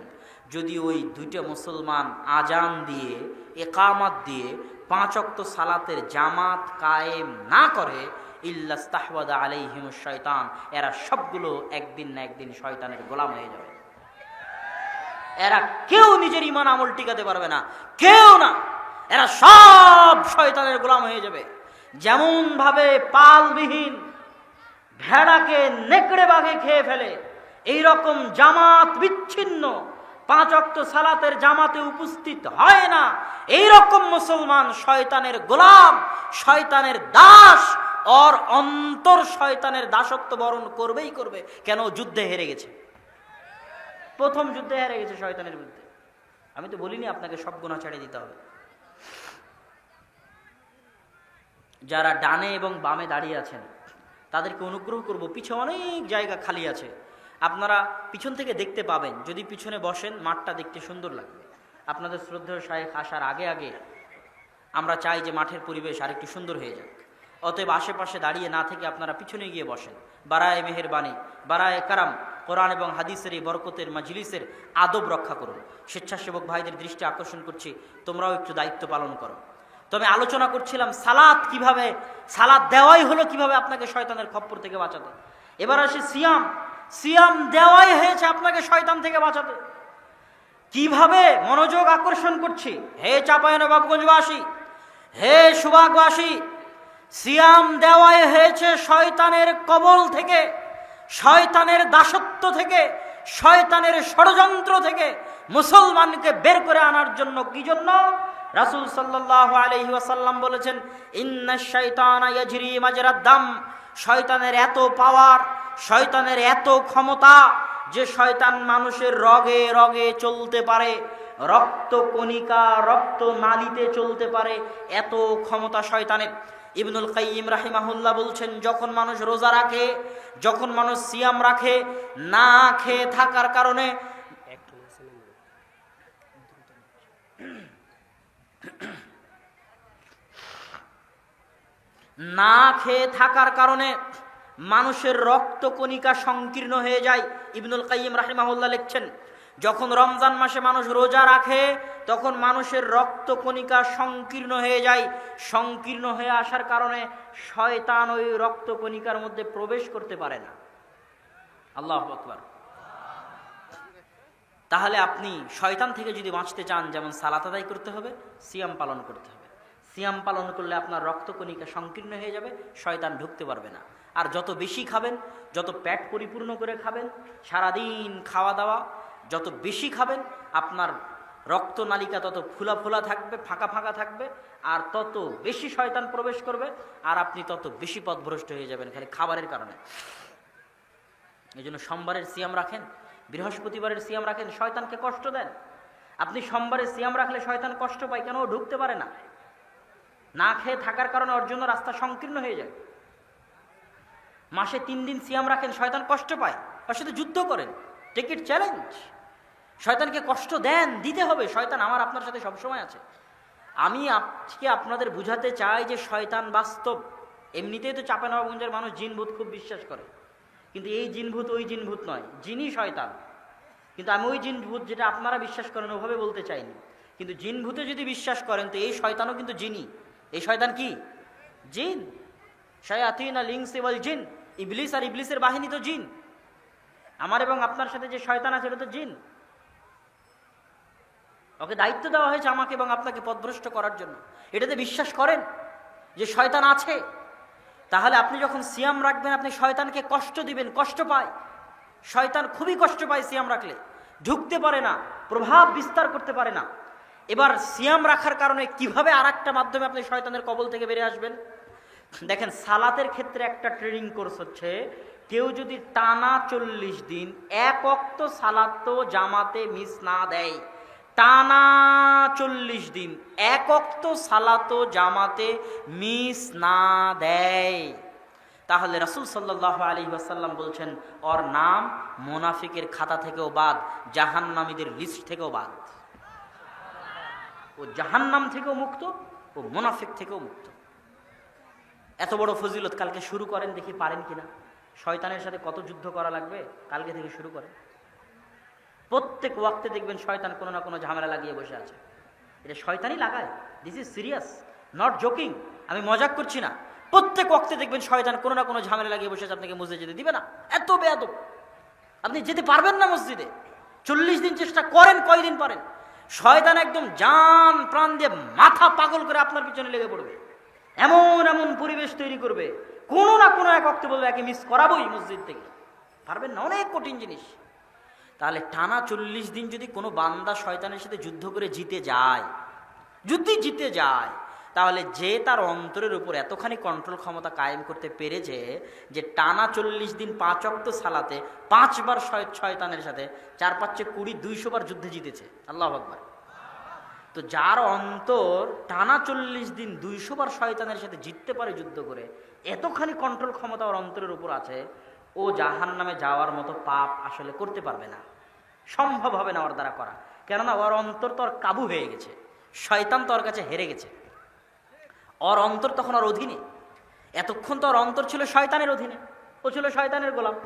যদি ওই 2টা মুসলমান আজান দিয়ে, ইকামত দিয়ে 5 ওয়াক্ত সালাতের জামাত কায়েম না করে, ইল্লাস্তাহওয়াদা আলাইহিমুশ শয়তান, এরা সবগুলো একদিন না একদিন শয়তানের গোলাম হয়ে যাবে। এরা কেউ নিজের ঈমান আমল টিকাতে পারবে না, কেউ না, এরা সব শয়তানের গোলাম হয়ে যাবে। যেমন ভাবে পালবিহীন ভেড়াকে নেকড়ে বাঘে খেয়ে ফেলে, এইরকম জামাত বিচ্ছিন্ন 5 ওয়াক্ত সালাতের জামাতে উপস্থিত হয় না, এইরকম মুসলমান শয়তানের গোলাম, শয়তানের দাস, ওর অন্তর শয়তানের দাসত্ব বরণ করবেই করবে। কেন? যুদ্ধে হেরে গেছে, প্রথম যুদ্ধে হেরে গেছে শয়তানের বিরুদ্ধে। আমি তো বলিনি আপনাকে সব গুনাহ ছেড়ে দিতে হবে। যারা ডানে এবং বামে দাঁড়িয়ে আছেন তাদেরকে অনুগ্রহ করব, পিছনে অনেক জায়গা খালি আছে, আপনারা পিছন থেকে দেখতে পাবেন। যদি পিছনে বসেন মাঠটা দেখতে সুন্দর লাগবে। আপনাদের শ্রদ্ধেয় শায়েখ আসার আগে আগে আমরা চাই যে মাঠের পরিবেশ আরেকটু সুন্দর হয়ে যাক। অতএব আশেপাশে দাঁড়িয়ে না থেকে আপনারা পিছনে গিয়ে বসেন। বারায়ে মেহেরবানি, বারায়ে কারাম, কোরআন এবং হাদিসের এই বরকতের মাজলিসের আদব রক্ষা করুন। স্বেচ্ছাসেবক ভাইদের দৃষ্টি আকর্ষণ করছি, তোমরাও একটু দায়িত্ব পালন করো। তবে আলোচনা করছিলাম সালাত কিভাবে, সালাত দেওয়াই হলো কিভাবে আপনাকে শয়তানের খপ্পর থেকে বাঁচাতে। এবার আসি সিয়াম। সিয়াম দেওয়াই হয়েছে আপনাকে শয়তান থেকে বাঁচাতে। কিভাবে? মনোযোগ আকর্ষণ করছি। হে চাঁপাইনবাবগঞ্জবাসী, হে সুবাগবাসী, সিয়াম দেওয়াই হয়েছে শয়তানের কবল থেকে, শয়তানের দাসত্ব থেকে, শয়তানের ষড়যন্ত্র থেকে মুসলমানকে বের করে আনার জন্য। কি জন্য? রাসূল সাল্লাল্লাহু আলাইহি ওয়াসাল্লাম বলেছেন, ইন্নাশ শাইতানা ইয়াজরি মাজরাদ দাম, শয়তানের এত পাওয়ার, শয়তানের এত ক্ষমতা যে শয়তান মানুষের রগে রগে চলতে পারে, রক্ত কণিকা, রক্ত নালীতে চলতে পারে, এত ক্ষমতা শয়তানের। ইবনুল কাইয়িম রাহিমাহুল্লাহ বলছেন, যখন মানুষ রোজা রাখে, যখন মানুষ সিয়াম রাখে, না খেয়ে থাকার কারণে, না খেয়ে থাকার কারণে মানুষের রক্ত কণিকা সংকীর্ণ হয়ে যায়। ইবনুল কাইয়িম রাহিমাহুল্লাহ লিখছেন, যখন রমজান মাসে মানুষ রোজা রাখে তখন মানুষের রক্ত কণিকা সংকীর্ণ হয়ে যায়। সংকীর্ণ হয়ে আসার কারণে শয়তান ওই রক্ত কণিকার মধ্যে প্রবেশ করতে পারে না। আল্লাহু আকবার। তাহলে আপনি শয়তান থেকে যদি বাঁচতে চান, যেমন সালাত আদায় করতে হবে, সিয়াম পালন করতে হবে। সিয়াম পালন করলে আপনার রক্ত কণিকা সংকীর্ণ হয়ে যাবে, শয়তান ঢুকতে পারবে না। আর যত বেশি খাবেন, যত পেট পরিপূর্ণ করে খাবেন, সারাদিন খাওয়া দাওয়া যত বেশি খাবেন, আপনার রক্তনালিকা তত ফুলা ফুলা থাকবে, ফাঁকা ফাঁকা থাকবে, আর তত বেশি শয়তান প্রবেশ করবে, আর আপনি তত বেশি পথভ্রষ্ট হয়ে যাবেন খালি খাবারের কারণে। এই জন্য সোমবারের সিয়াম রাখেন, বৃহস্পতিবারের সিয়াম রাখেন, শয়তানকে কষ্ট দেন। আপনি সোমবারে সিয়াম রাখলে শয়তান কষ্ট পায়, কেন? ও ঢুকতে পারে না, না খেয়ে থাকার কারণে ওর জন্য রাস্তা সংকীর্ণ হয়ে যায়। মাসে 3 দিন সিয়াম রাখেন, শয়তান কষ্ট পায়, ওর সাথে যুদ্ধ করেন, টেক ইট চ্যালেঞ্জ। শয়তানকে কষ্ট দেন, দিতে হবে। শয়তান আমার আপনার সাথে সবসময় আছে। আমি আজকে আপনাদের বুঝাতে চাই যে শয়তান বাস্তব। এমনিতেই তো চাঁপাইনবাবগঞ্জের মানুষ জিনভূত খুব বিশ্বাস করে, কিন্তু এই জিনভূত ওই জিনভূত নয়, জিনই শয়তান। কিন্তু আমি ওই জিনভূত যেটা আপনারা বিশ্বাস করেন ওভাবে বলতে চাইনি। কিন্তু জিন ভূতে যদি বিশ্বাস করেন তো এই শয়তানও কিন্তু জিনই। এই শয়তান কি? জিন। শায়াতিন আল ইনসি ওয়াল জিন, ইবলিস আর ইবলিসের বাহিনী তো জিন। আমার এবং আপনার সাথে যে শয়তান আছে এটা তো জিন। ওকে দায়িত্ব দেওয়া হয়েছে আমাকে এবং আপনাকে পথভ্রষ্ট করার জন্য। এটাতে বিশ্বাস করেন যে শয়তান আছে, তাহলে আপনি যখন সিয়াম রাখবেন আপনি শয়তানকে কষ্ট দিবেন, কষ্ট পায় শয়তান, খুবই কষ্ট পায় সিয়াম রাখলে, ঢুকতে পারে না, প্রভাব বিস্তার করতে পারে না। এবার সিয়াম রাখার কারণে কিভাবে আর একটা মাধ্যমে আপনি শয়তানের কবল থেকে বেরিয়ে আসবেন? দেখেন, সালাতের ক্ষেত্রে একটা ট্রেনিং কোর্স হচ্ছে, কেউ যদি টানা 40 দিন এক ওয়াক্ত সালাত তো জামাতে মিস না দেয়, টানা 40 দিন এক ওয়াক্ত সালাত জামাতে মিস না দেয়, তাহলে রাসূল সাল্লাল্লাহু আলাইহি ওয়াসাল্লাম বলছেন ওর নাম মুনাফিকের খাতা থেকেও বাদ, জাহান্নামীদের লিস্ট থেকেও বাদ। ও জাহান্নাম থেকেও মুক্ত, ও মুনাফিক থেকেও মুক্ত। এত বড় ফজিলত কালকে শুরু করেন, দেখি পারেন কিনা। শয়তানের সাথে কত যুদ্ধ করা লাগবে, কালকে থেকে শুরু করেন। প্রত্যেক ওয়াক্তে দেখবেন শয়তান কোনো না কোনো ঝামেলা লাগিয়ে বসে আছে। এটা শয়তানই লাগায়, this is serious, not joking, আমি মজাক করছি না। প্রত্যেক ওয়াক্তে দেখবেন শয়তান কোনো না কোনো ঝামেলা লাগিয়ে বসে আছে, আপনাকে মসজিদে যেতে দিবে না। এত বেয়াদব, আপনি যেতে পারবেন না মসজিদে। 40 দিন চেষ্টা করেন, কয়দিন পারেন। শয়তান একদম জান প্রাণ দিয়ে মাথা পাগল করে আপনার পিছনে লেগে পড়বে, এমন এমন পরিবেশ তৈরি করবে, কোনো না কোনো এক ওয়াক্তে বলবে একে মিস করাবোই মসজিদ থেকে। পারবেন না, অনেক কঠিন জিনিস। তাহলে টানা 40 দিন যদি কোনো বান্দা শয়তানের সাথে যুদ্ধ করে জিতে যায়, যদি জিতে যায়, তাহলে যে তার অন্তরের উপর এতখানি কন্ট্রোল ক্ষমতা কায়েম করতে পেরেছে যে টানা 40 দিন 5 ওয়াক্ত সালাতে 5 বার শয়তানের সাথে 4 5 20 200 বার যুদ্ধে জিতেছে। আল্লাহু আকবার। তো যার অন্তর টানা 40 দিন 200 বার শয়তানের সাথে জিততে পারে যুদ্ধ করে, এতখানি কন্ট্রোল ক্ষমতা ওর অন্তরের উপর আছে, ও জাহান্নামে যাওয়ার মতো পাপ আসলে করতে পারবে না, সম্ভব হবে না ওর দ্বারা করা। কেননা ওর অন্তর তো ওর কাবু হয়ে গেছে, শয়তান তো ওর কাছে হেরে গেছে, ওর অন্তর তখন ওর অধীনে। এতক্ষণ তো ওর অন্তর ছিল শয়তানের অধীনে, ও ছিল শয়তানের গোলাম।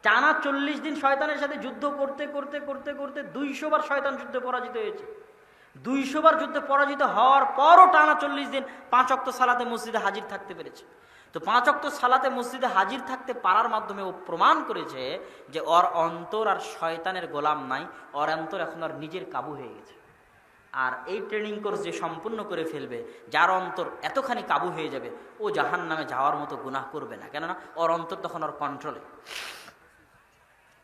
টানা 40 দিন শয়তানের সাথে যুদ্ধ করতে করতে করতে করতে 200 বার শয়তান যুদ্ধে পরাজিত হয়েছে। 200 বার যুদ্ধে পরাজিত হওয়ার পরও টানা 40 দিন 5 ওয়াক্ত সালাতে মসজিদে হাজির থাকতে পেরেছে। তো 5 ওয়াক্ত সালাতে মসজিদে হাজির থাকতে পারার মাধ্যমে ও প্রমাণ করেছে যে ওর অন্তর আর শয়তানের গোলাম নাই, ওর অন্তর এখন আর নিজের কাবু হয়ে গেছে। আর এই ট্রেনিং কোর্স যে সম্পূর্ণ করে ফেলবে, যার অন্তর এতখানি কাবু হয়ে যাবে, ও জাহান্নামে যাওয়ার মতো গুনাহ করবে না, কেননা ওর অন্তর তখন ওর কন্ট্রোলে।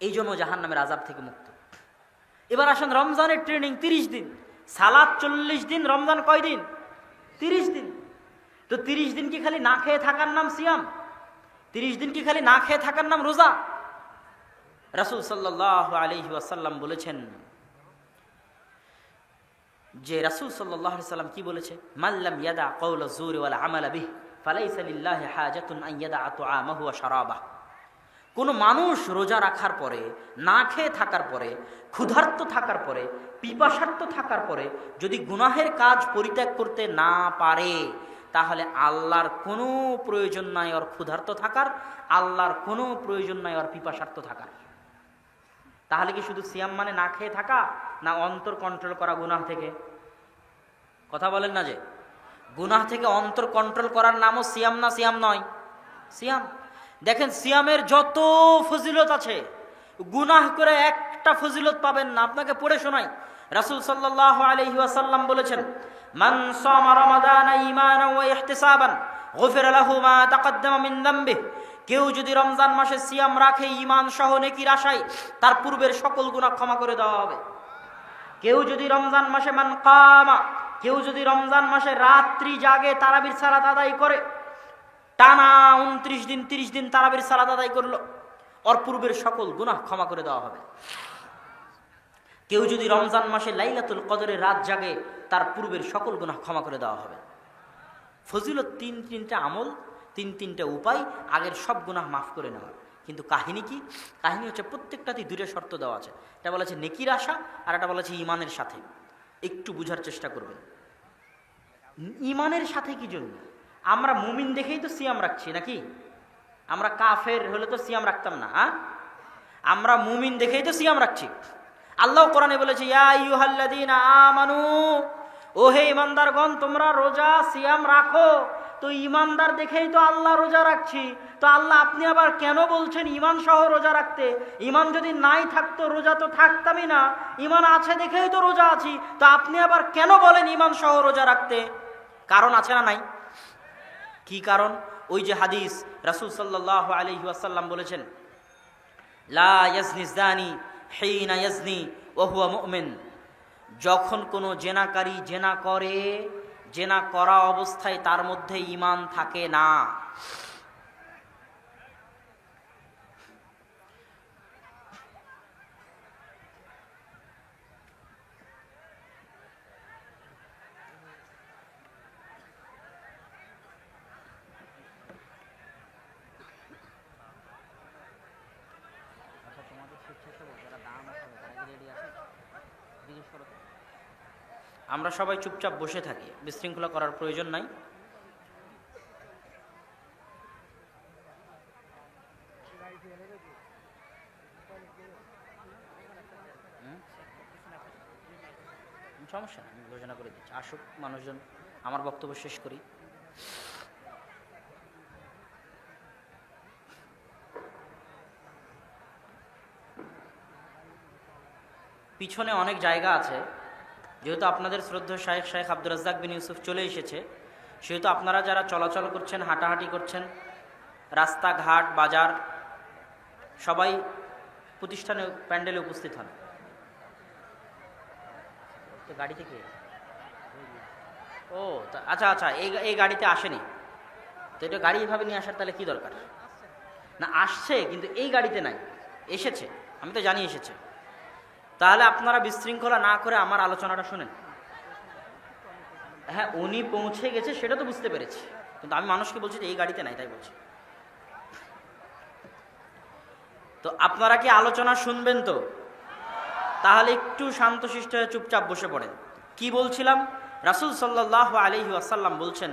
এই জন্য জাহান্নামের আযাব থেকে মুক্ত। এবার আসেন রমজানের ট্রেনিং 30 দিন, সালাত 40 দিন, রমজান কয় দিন? 30 দিন। তো 30 দিন কি খালি না খেয়ে থাকার নাম সিয়াম? 30 দিন কি খালি না খেয়ে থাকার নাম রোজা? রাসূল সাল্লাল্লাহু আলাইহি ওয়াসাল্লাম বলেছেন যে, রাসূল সাল্লাল্লাহু আলাইহি ওয়াসাল্লাম কি বলেছে? মাল্লাম ইয়াদা কাওলা যুরি ওয়াল আমালা বিহি ফালাইসা লিল্লাহি হাজাতুন আন ইয়াদা তুআমাহু ওয়া শারাবাহু। কোনো মানুষ রোজা রাখার পরে, না খেয়ে থাকার পরে, ক্ষুধার্ত থাকার পরে, পিপাসার্ত থাকার পরে যদি গুনাহের কাজ পরিত্যাগ করতে না পারে, তাহলে আল্লাহর কোনো প্রয়োজন নাই ওর ক্ষুধার্ত থাকার, আল্লাহর কোনো প্রয়োজন নাই ওর পিপাসার্ত থাকার। তাহলে কি শুধু সিয়াম মানে না খেয়ে থাকা, না অন্তর কন্ট্রোল করা গুনাহ থেকে? কথা বলেন না যে গুনাহ থেকে অন্তর কন্ট্রোল করার নামও সিয়াম না? সিয়াম নয়, সিয়াম। দেখেন, সিয়ামের যত ফজিলত আছে, গুনাহ করে একটা ফজিলত পাবেন না। আপনাকে পড়ে শোনাই, রাসূল সাল্লাল্লাহু আলাইহি ওয়াসাল্লাম বলেছেন, মান সামা রমাদান ঈমানান ওয়া ইহতিসাবান গুফিরা লাহু মা তাকদ্দামা মিন যামবিহি। কেউ যদি রমজান মাসে সিয়াম রাখে ঈমান সহ নেকির আশায়, তার পূর্বের সকল গুনাহ ক্ষমা করে দেওয়া হবে। কেউ যদি রমজান মাসে মান কামা, কেউ যদি রমজান মাসে রাত্রি জাগে, তারাবির সালাত আদায় করে, টানা 29 দিন 30 দিন তারাবির সালাত আদায় করলো, ওর পূর্বের সকল গুনাহ ক্ষমা করে দেওয়া হবে। কেউ যদি রমজান মাসে লাইলাতুল কদরে রাত জাগে, তার পূর্বের সকল গুনাহ ক্ষমা করে দেওয়া হবে। ফজিলত 3-3টা আমল, 3-3টা উপায়, আগের সব গুনাহ মাফ করে নেওয়া। কিন্তু কাহিনী কি? কাহিনী হচ্ছে প্রত্যেকটাতেই 2টা শর্ত দেওয়া আছে। এটা বলা আছে নেকির আশা, আর এটা বলা আছে ইমানের সাথে। একটু বুঝার চেষ্টা করবেন। ইমানের সাথে কি জন্য? আমরা মুমিন দেখেই তো সিয়াম রাখছি নাকি? আমরা কাফের হলে তো সিয়াম রাখতাম না। আমরা মুমিন দেখেই তো সিয়াম রাখছি। আল্লাহ কোরআনে বলেছে, ইয়া আইয়ুহাল্লাযীনা আমানু, ও হে ঈমানদারগণ, তোমরা রোজা সিয়াম রাখো। তো ঈমানদার দেখেই তো আল্লাহ রোজা রাখছি, তো আল্লাহ আপনি আবার কেন বলছেন ঈমান সহ রোজা রাখতে? ঈমান যদি নাই থাকতো রোজা তো থাকতামই না, ঈমান আছে দেখেই তো রোজা আছি, তো আপনি আবার কেন বলেন ঈমান সহ রোজা রাখতে? কারণ আছে না নাই? কি কারণ? ওই যে হাদিস, রাসূল সাল্লাল্লাহু আলাইহি ওয়াসাল্লাম বলেছেন, লা ইয়াজনি যানি হিনা ইয়াজনি ওয়া হুয়া মুমিন। যখন কোনো জেনাকারী জেনা করে, জেনা করা অবস্থায় তার মধ্যে ঈমান থাকে না। আমরা সবাই চুপচাপ বসে থাকি, বিশৃঙ্খলা করার প্রয়োজন নাই। সমস্যা নেই, আমি ঘোষণা করে দিচ্ছি, আসুক মানুষজন, আমার বক্তব্য শেষ করি। পিছনে অনেক জায়গা আছে, যেহেতু আপনাদের শ্রদ্ধেয় শায়েখ আব্দুর রাজ্জাক বিন ইউসুফ চলে এসেছে, সেহেতু আপনারা যারা চলাচল করছেন, হাঁটাহাঁটি করছেন, রাস্তাঘাট বাজার, সবাই প্রতিষ্ঠানে প্যান্ডেলে উপস্থিত হন। তো গাড়ি থেকে ও আচ্ছা আচ্ছা, এই গাড়িতে আসেনি তো, এটা গাড়ি এভাবে নিয়ে আসার তাহলে কি দরকার? না, আসছে কিন্তু এই গাড়িতে নাই, এসেছে, আমি তো জানি এসেছে। তাহলে আপনারা বিশৃঙ্খলা না করে আমার আলোচনাটা শুনেন। হ্যাঁ, উনি পৌঁছে গেছে সেটা তো বুঝতে পেরেছি, কিন্তু আমি মানুষকে বলছি যে এই গাড়িতে নাই, তাই বলছি। তো আপনারা কি আলোচনা শুনবেন তো? তাহলে একটু শান্তশিষ্ট হয়ে চুপচাপ বসে পড়েন। কি বলছিলাম? রাসূল সাল্লাল্লাহু আলাইহি ওয়াসাল্লাম বলছেন,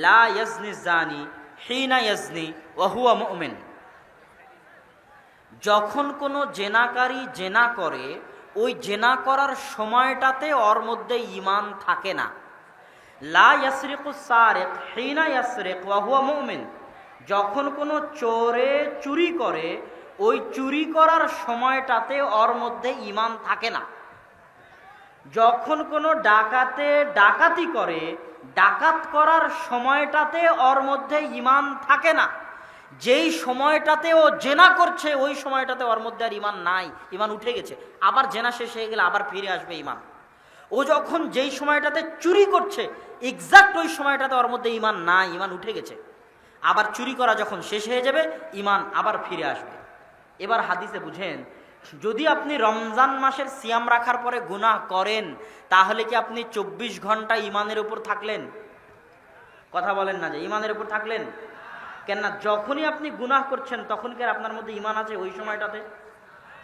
লা ইয়াজনি যানি হিনা ইয়াজনি ওয়া হুয়া মুমিন। যখন কোনো জেনাকারী জেনা করে, ওই জেনা করার সময়টাতে ওর মধ্যে ঈমান থাকে না। লা ইয়াসরিকুস সারিক হিনা ইয়াসরিক ওয়া হুয়া মুমিন। যখন কোনো চোরে চুরি করে, ওই চুরি করার সময়টাতে ওর মধ্যে ঈমান থাকে না। যখন কোনো ডাকাতে ডাকাতি করে, ডাকাত করার সময়টাতে ওর মধ্যে ঈমান থাকে না। যেই সময়টাতে ও জেনা করছে, ওই সময়টাতে ওর মধ্যে আর ঈমান নাই, ঈমান উঠে গেছে। আবার জেনা শেষ হয়ে গেলে আবার ফিরে আসবে ঈমান। ও যখন যেই সময়টাতে চুরি করছে, এক্সাক্ট ওই সময়টাতে ওর মধ্যে ঈমান নাই, ঈমান উঠে গেছে। আবার চুরি করা যখন শেষ হয়ে যাবে, ঈমান আবার ফিরে আসবে। এবার হাদিসে বুঝেন, যদি আপনি রমজান মাসের সিয়াম রাখার পরে গুনাহ করেন, তাহলে কি আপনি 24 ঘন্টা ঈমানের উপর থাকলেন? কথা বলেন না যে ঈমানের উপর থাকলেন? কেননা যখনই আপনি গুনাহ করছেন, তখন কি আপনার মধ্যে ঈমান আছে ওই সময়টাতে?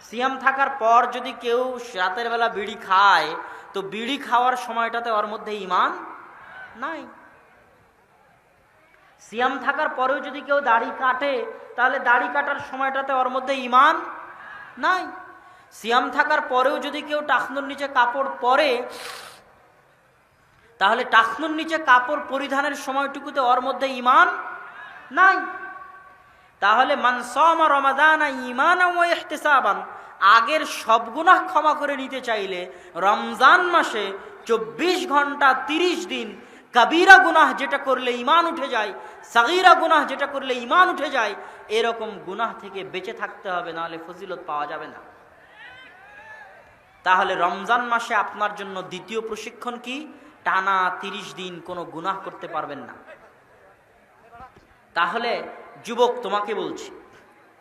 সিয়াম থাকার পর যদি কেউ রাতের বেলা বিড়ি খায়, তো বিড়ি খাওয়ার সময়টাতে ওর মধ্যে ঈমান নাই। সিয়াম থাকার পরেও যদি কেউ দাড়ি কাটে, তাহলে দাড়ি কাটার সময়টাতে ওর মধ্যে ঈমান নাই। সিয়াম থাকার পরেও যদি কেউ টাকনুর নিচে কাপড় পরে, তাহলে টাকনুর নিচে কাপড় পরিধানের সময়টুকুতে ওর মধ্যে ঈমান নাই। তাহলে মান সামা রমাদানা ঈমানান ওয়া ইহতিসাবান, আগের সব গুনাহ ক্ষমা করে নিতে চাইলে রমজান মাসে 24 ঘন্টা 30 দিন কবিরা গুনাহ যেটা করলে ঈমান উঠে যায়, সাগীরা গুনাহ যেটা করলে ঈমান উঠে যায়, এরকম গুনাহ থেকে বেঁচে থাকতে হবে, নাহলে ফজিলত পাওয়া যাবে না। তাহলে রমজান মাসে আপনার জন্য দ্বিতীয় প্রশিক্ষণ কি? টানা 30 দিন কোনো গুনাহ করতে পারবেন না। তাহলে যুবক, তোমাকে বলছি,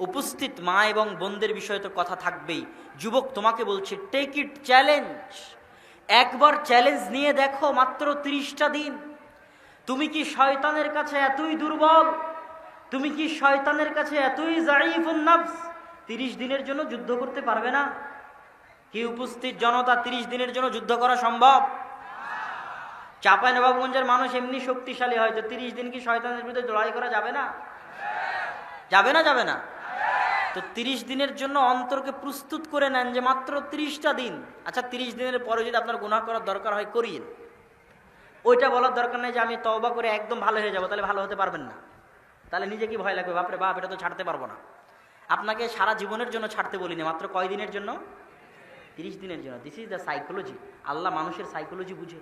উপস্থিত মা এবং বোনদের বিষয়ে তো কথা থাকবেই। যুবক, তোমাকে বলছি, টেক ইট চ্যালেঞ্জ। একবার চ্যালেঞ্জ নিয়ে দেখো, মাত্র 30টা দিন। তুমি কি শয়তানের কাছে এতই দুর্বল? তুমি কি শয়তানের কাছে এতই যায়ীফুন নফস? 30 দিনের জন্য যুদ্ধ করতে পারবে না? কি উপস্থিত জনতা, 30 দিনের জন্য যুদ্ধ করা সম্ভব? চাঁপাইনবাবগঞ্জের মানুষ এমনি শক্তিশালী, হয়তো 30 দিন কি শয়তানের বিরুদ্ধে লড়াই করা যাবে না? যাবে না? যাবে না? তো 30 দিনের জন্য অন্তরকে প্রস্তুত করে নেন যে মাত্র 30টা দিন। আচ্ছা 30 দিনের পরে যদি আপনার গুনাহ করার দরকার হয় করিয়েন, ওইটা বলার দরকার নেই যে আমি তওবা করে একদম ভালো হয়ে যাব, তাহলে ভালো হতে পারবেন না। তাহলে নিজে কি ভয় লাগবে, বাপরে বাপ এটা তো ছাড়তে পারবো না। আপনাকে সারা জীবনের জন্য ছাড়তে বলিনি, মাত্র কয় দিনের জন্য? 30 দিনের জন্য। This is the psychology. আল্লাহ মানুষের সাইকোলজি বুঝে।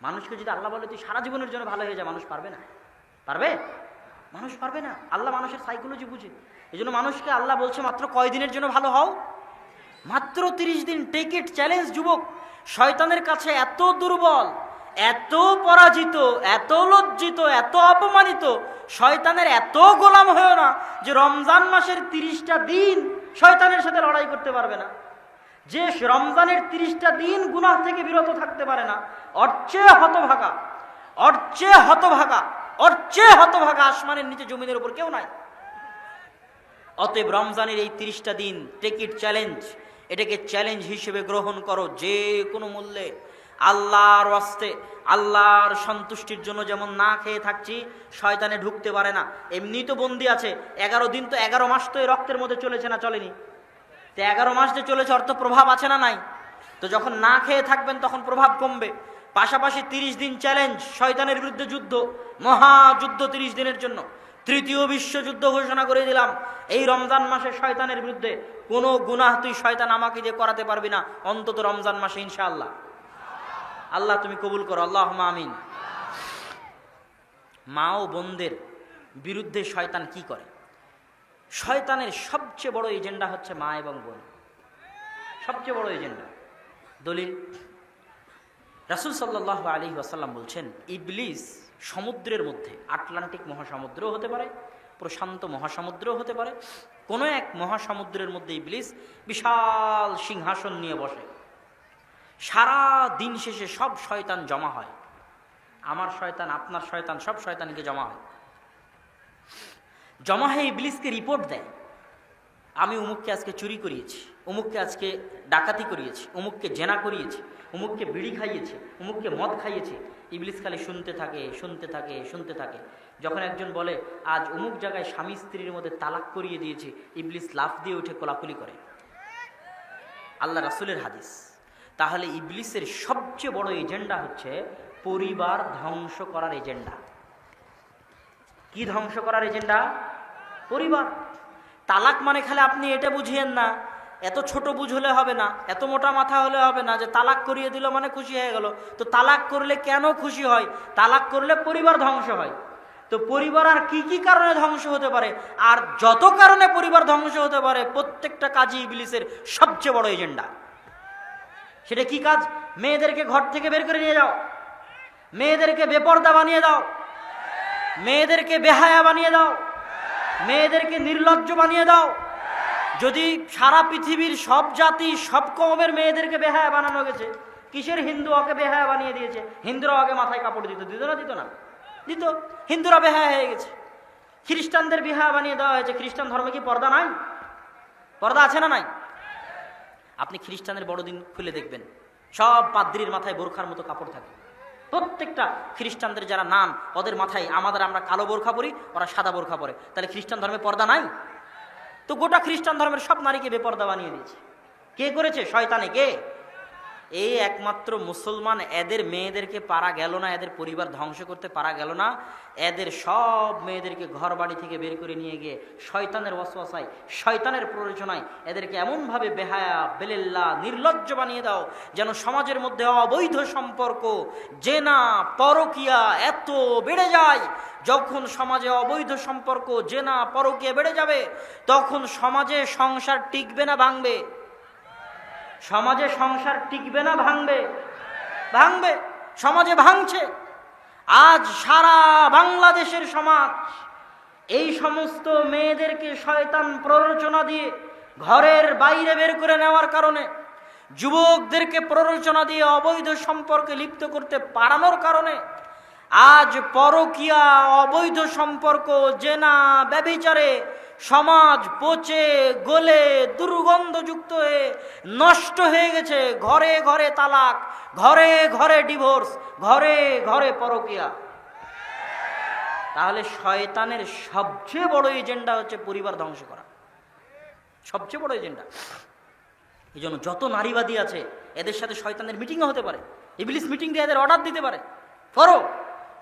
মানুষকে যদি আল্লাহ বলে তুই সারা জীবনের জন্য ভালো হয়ে যা, মানুষ পারবে না? পারবে? মানুষ পারবে না। আল্লাহ মানুষের সাইকোলজি বুঝে। এই জন্য মানুষকে আল্লাহ বলছে মাত্র কয় দিনের জন্য ভালো হও? মাত্র 30 দিন। টেক ইট চ্যালেঞ্জ যুবক। শয়তানের কাছে এত দুর্বল, এত পরাজিত, এত লজ্জিত, এত অপমানিত, শয়তানের এত গোলাম হয়েও না যে রমজান মাসের 30টা দিন শয়তানের সাথে লড়াই করতে পারবে না। যে রমজানের 30টা দিন গুনাহ থেকে বিরত থাকতে পারে না, ওর চেয়ে হতভাগা, ওর চেয়ে হতভাগা, ওর চেয়ে হতভাগা আসমানের নিচে জমিনের উপর কেউ নাই। অতএব রমজানের এই 30টা দিন টেক ইট চ্যালেঞ্জ। এটাকে চ্যালেঞ্জ হিসেবে গ্রহণ করো যে কোনো মূল্যে। আল্লাহর ওয়াস্তে, আল্লাহর সন্তুষ্টির জন্য যেমন না খেয়ে থাকছি, শয়তানে ঢুকতে পারে না। এমনি তো বন্দি আছে 11 দিন, তো 11 মাস তো এই রক্তের মধ্যে চলেছে না চলেনি? তো 11 মাস যে চলেছে অর্থ প্রভাব আছে না নাই? তো যখন না খেয়ে থাকবেন তখন প্রভাব কমবে। পাশাপাশি 30 দিন চ্যালেঞ্জ, শয়তানের বিরুদ্ধে যুদ্ধ, মহাযুদ্ধ 30 দিনের জন্য। তৃতীয় বিশ্বযুদ্ধ ঘোষণা করে দিলাম এই রমজান মাসে শয়তানের বিরুদ্ধে। কোনো গুনাহ তুই শয়তান আমাকে দিয়ে করাতে পারবি না, অন্তত রমজান মাসে ইনশাআল্লাহ। আল্লাহ তুমি কবুল করো, আল্লাহুম্মা আমিন। মা ও বোনদের বিরুদ্ধে শয়তান কি করে? শয়তানের সবচেয়ে বড় এজেন্ডা হচ্ছে মা এবং বোন, সবচেয়ে বড় এজেন্ডা। দলিল, রাসূল সাল্লাল্লাহু আলাইহি ওয়াসাল্লাম বলছেন, ইবলিস সমুদ্রের মধ্যে, আটলান্টিক মহাসমুদ্রও হতে পারে, প্রশান্ত মহাসমুদ্রও হতে পারে, কোনো এক মহাসমুদ্রের মধ্যে ইবলিস বিশাল সিংহাসন নিয়ে বসে। সারা দিন শেষে সব শয়তান জমা হয়, আমার শয়তান, আপনার শয়তান, সব শয়তানকে জমা হয়। জমা হয়ে ইবলিসকে রিপোর্ট দেয়, আমি অমুককে আজকে চুরি করিয়েছি, অমুককে আজকে ডাকাতি করিয়েছি, অমুককে জেনা করিয়েছি, অমুককে বিড়ি খাইয়েছি, অমুককে মদ খাইয়েছি। ইবলিস খালি শুনতে থাকে, শুনতে থাকে, শুনতে থাকে। যখন একজন বলে আজ অমুক জায়গায় স্বামী স্ত্রীর মধ্যে তালাক করিয়ে দিয়েছে, ইবলিস লাফ দিয়ে উঠে কোলাকুলি করে। আল্লাহ রাসূলের হাদিস। তাহলে ইবলিসের সবচেয়ে বড় এজেন্ডা হচ্ছে পরিবার ধ্বংস করার এজেন্ডা। কি ধ্বংস করার এজেন্ডা? পরিবার। তালাক মানে খালি আপনি এটা বুঝিয়েন না, এত ছোট বুঝ হলে হবে না, এত মোটা মাথা হলে হবে না যে তালাক করিয়ে দিল মানে খুশি হয়ে গেল। তো তালাক করলে কেন খুশি হয়? তালাক করলে পরিবার ধ্বংস হয়। তো পরিবার আর কি কি কারণে ধ্বংস হতে পারে? আর যত কারণে পরিবার ধ্বংস হতে পারে প্রত্যেকটা কাজই ইবলিসের সবচেয়ে বড় এজেন্ডা। সেটা কি কাজ? মেয়েদেরকে ঘর থেকে বের করে নিয়ে যাও, মেয়েদেরকে বেপর্দা বানিয়ে দাও, মেয়েদেরকে বেহায়া বানিয়ে দাও, মেয়েদেরকে নির্লজ্জ বানিয়ে দাও। যদি সারা পৃথিবীর সব জাতি, সব কওমের মেয়েদেরকে বেহায়া বানানো গেছে, কিসের হিন্দু ওকে বেহায়া বানিয়ে দিয়েছে? হিন্দুরা আগে মাথায় কাপড় দিত, দিত না? দিত না? দিত। হিন্দুরা বেহায়া হয়ে গেছে। খ্রিস্টানদের বেহায়া বানিয়ে দেওয়া হয়েছে। খ্রিস্টান ধর্মে কি পর্দা নাই? পর্দা আছে না নাই? আপনি খ্রিস্টানের বড়দিন খুলে দেখবেন, সব পাদ্রীর মাথায় বোরখার মতো কাপড় থাকে। প্রত্যেকটা খ্রিস্টানদের যারা নাম, ওদের মাথায় আমরা কালো বোরখা পরি, ওরা সাদা বোরখা পরে। তাহলে খ্রিস্টান ধর্মে পর্দা নাই? তো গোটা খ্রিস্টান ধর্মের সব নারীকে বেপর্দা বানিয়ে দিয়েছে। কে করেছে? শয়তানে। কে? এই একমাত্র মুসলমান এদের মেয়েদেরকে পারা গেল না, এদের পরিবার ধ্বংস করতে পারা গেল না। এদের সব মেয়েদেরকে ঘর বাড়ি থেকে বের করে নিয়ে গিয়ে শয়তানের ওয়াসওয়াসায়, শয়তানের প্ররোচনায় এদেরকে এমনভাবে বেহায়া, বেলেল্লা, নির্লজ্জ বানিয়ে দাও যেন সমাজের মধ্যে অবৈধ সম্পর্ক, জেনা, পরকিয়া এত বেড়ে যায়। যখন সমাজে অবৈধ সম্পর্ক, জেনা, পরকিয়া বেড়ে যাবে, তখন সমাজে সংসার টিকবে না ভাঙবে? সমাজে সংসার টিকবে না ভাঙবে? ভাঙবে। সমাজে ভাঙছে। আজ সারা বাংলাদেশের সমাজ এই সমস্ত মেয়েদেরকে শয়তান প্ররোচনা দিয়ে ঘরের বাইরে বের করে নেওয়ার কারণে, যুবকদেরকে প্ররোচনা দিয়ে অবৈধ সম্পর্কে লিপ্ত করতে পারানোর কারণে আজ পরকিয়া, অবৈধ সম্পর্ক, জেনা, ব্যভিচারে সমাজ পচে গলে দুর্গন্ধযুক্ত হয়ে নষ্ট হয়ে গেছে। ঘরে ঘরে তালাক, ঘরে ঘরে ডিভোর্স, ঘরে ঘরে পরকিয়া। তাহলে শয়তানের সবচেয়ে বড় এজেন্ডা হচ্ছে পরিবার ধ্বংস করা। সবচেয়ে বড় এজেন্ডা। এই জন্য যত নারীবাদী আছে এদের সাথে শয়তানের মিটিংও হতে পারে, ইবলিস মিটিং দিয়ে এদের অর্ডার দিতে পারে, করো,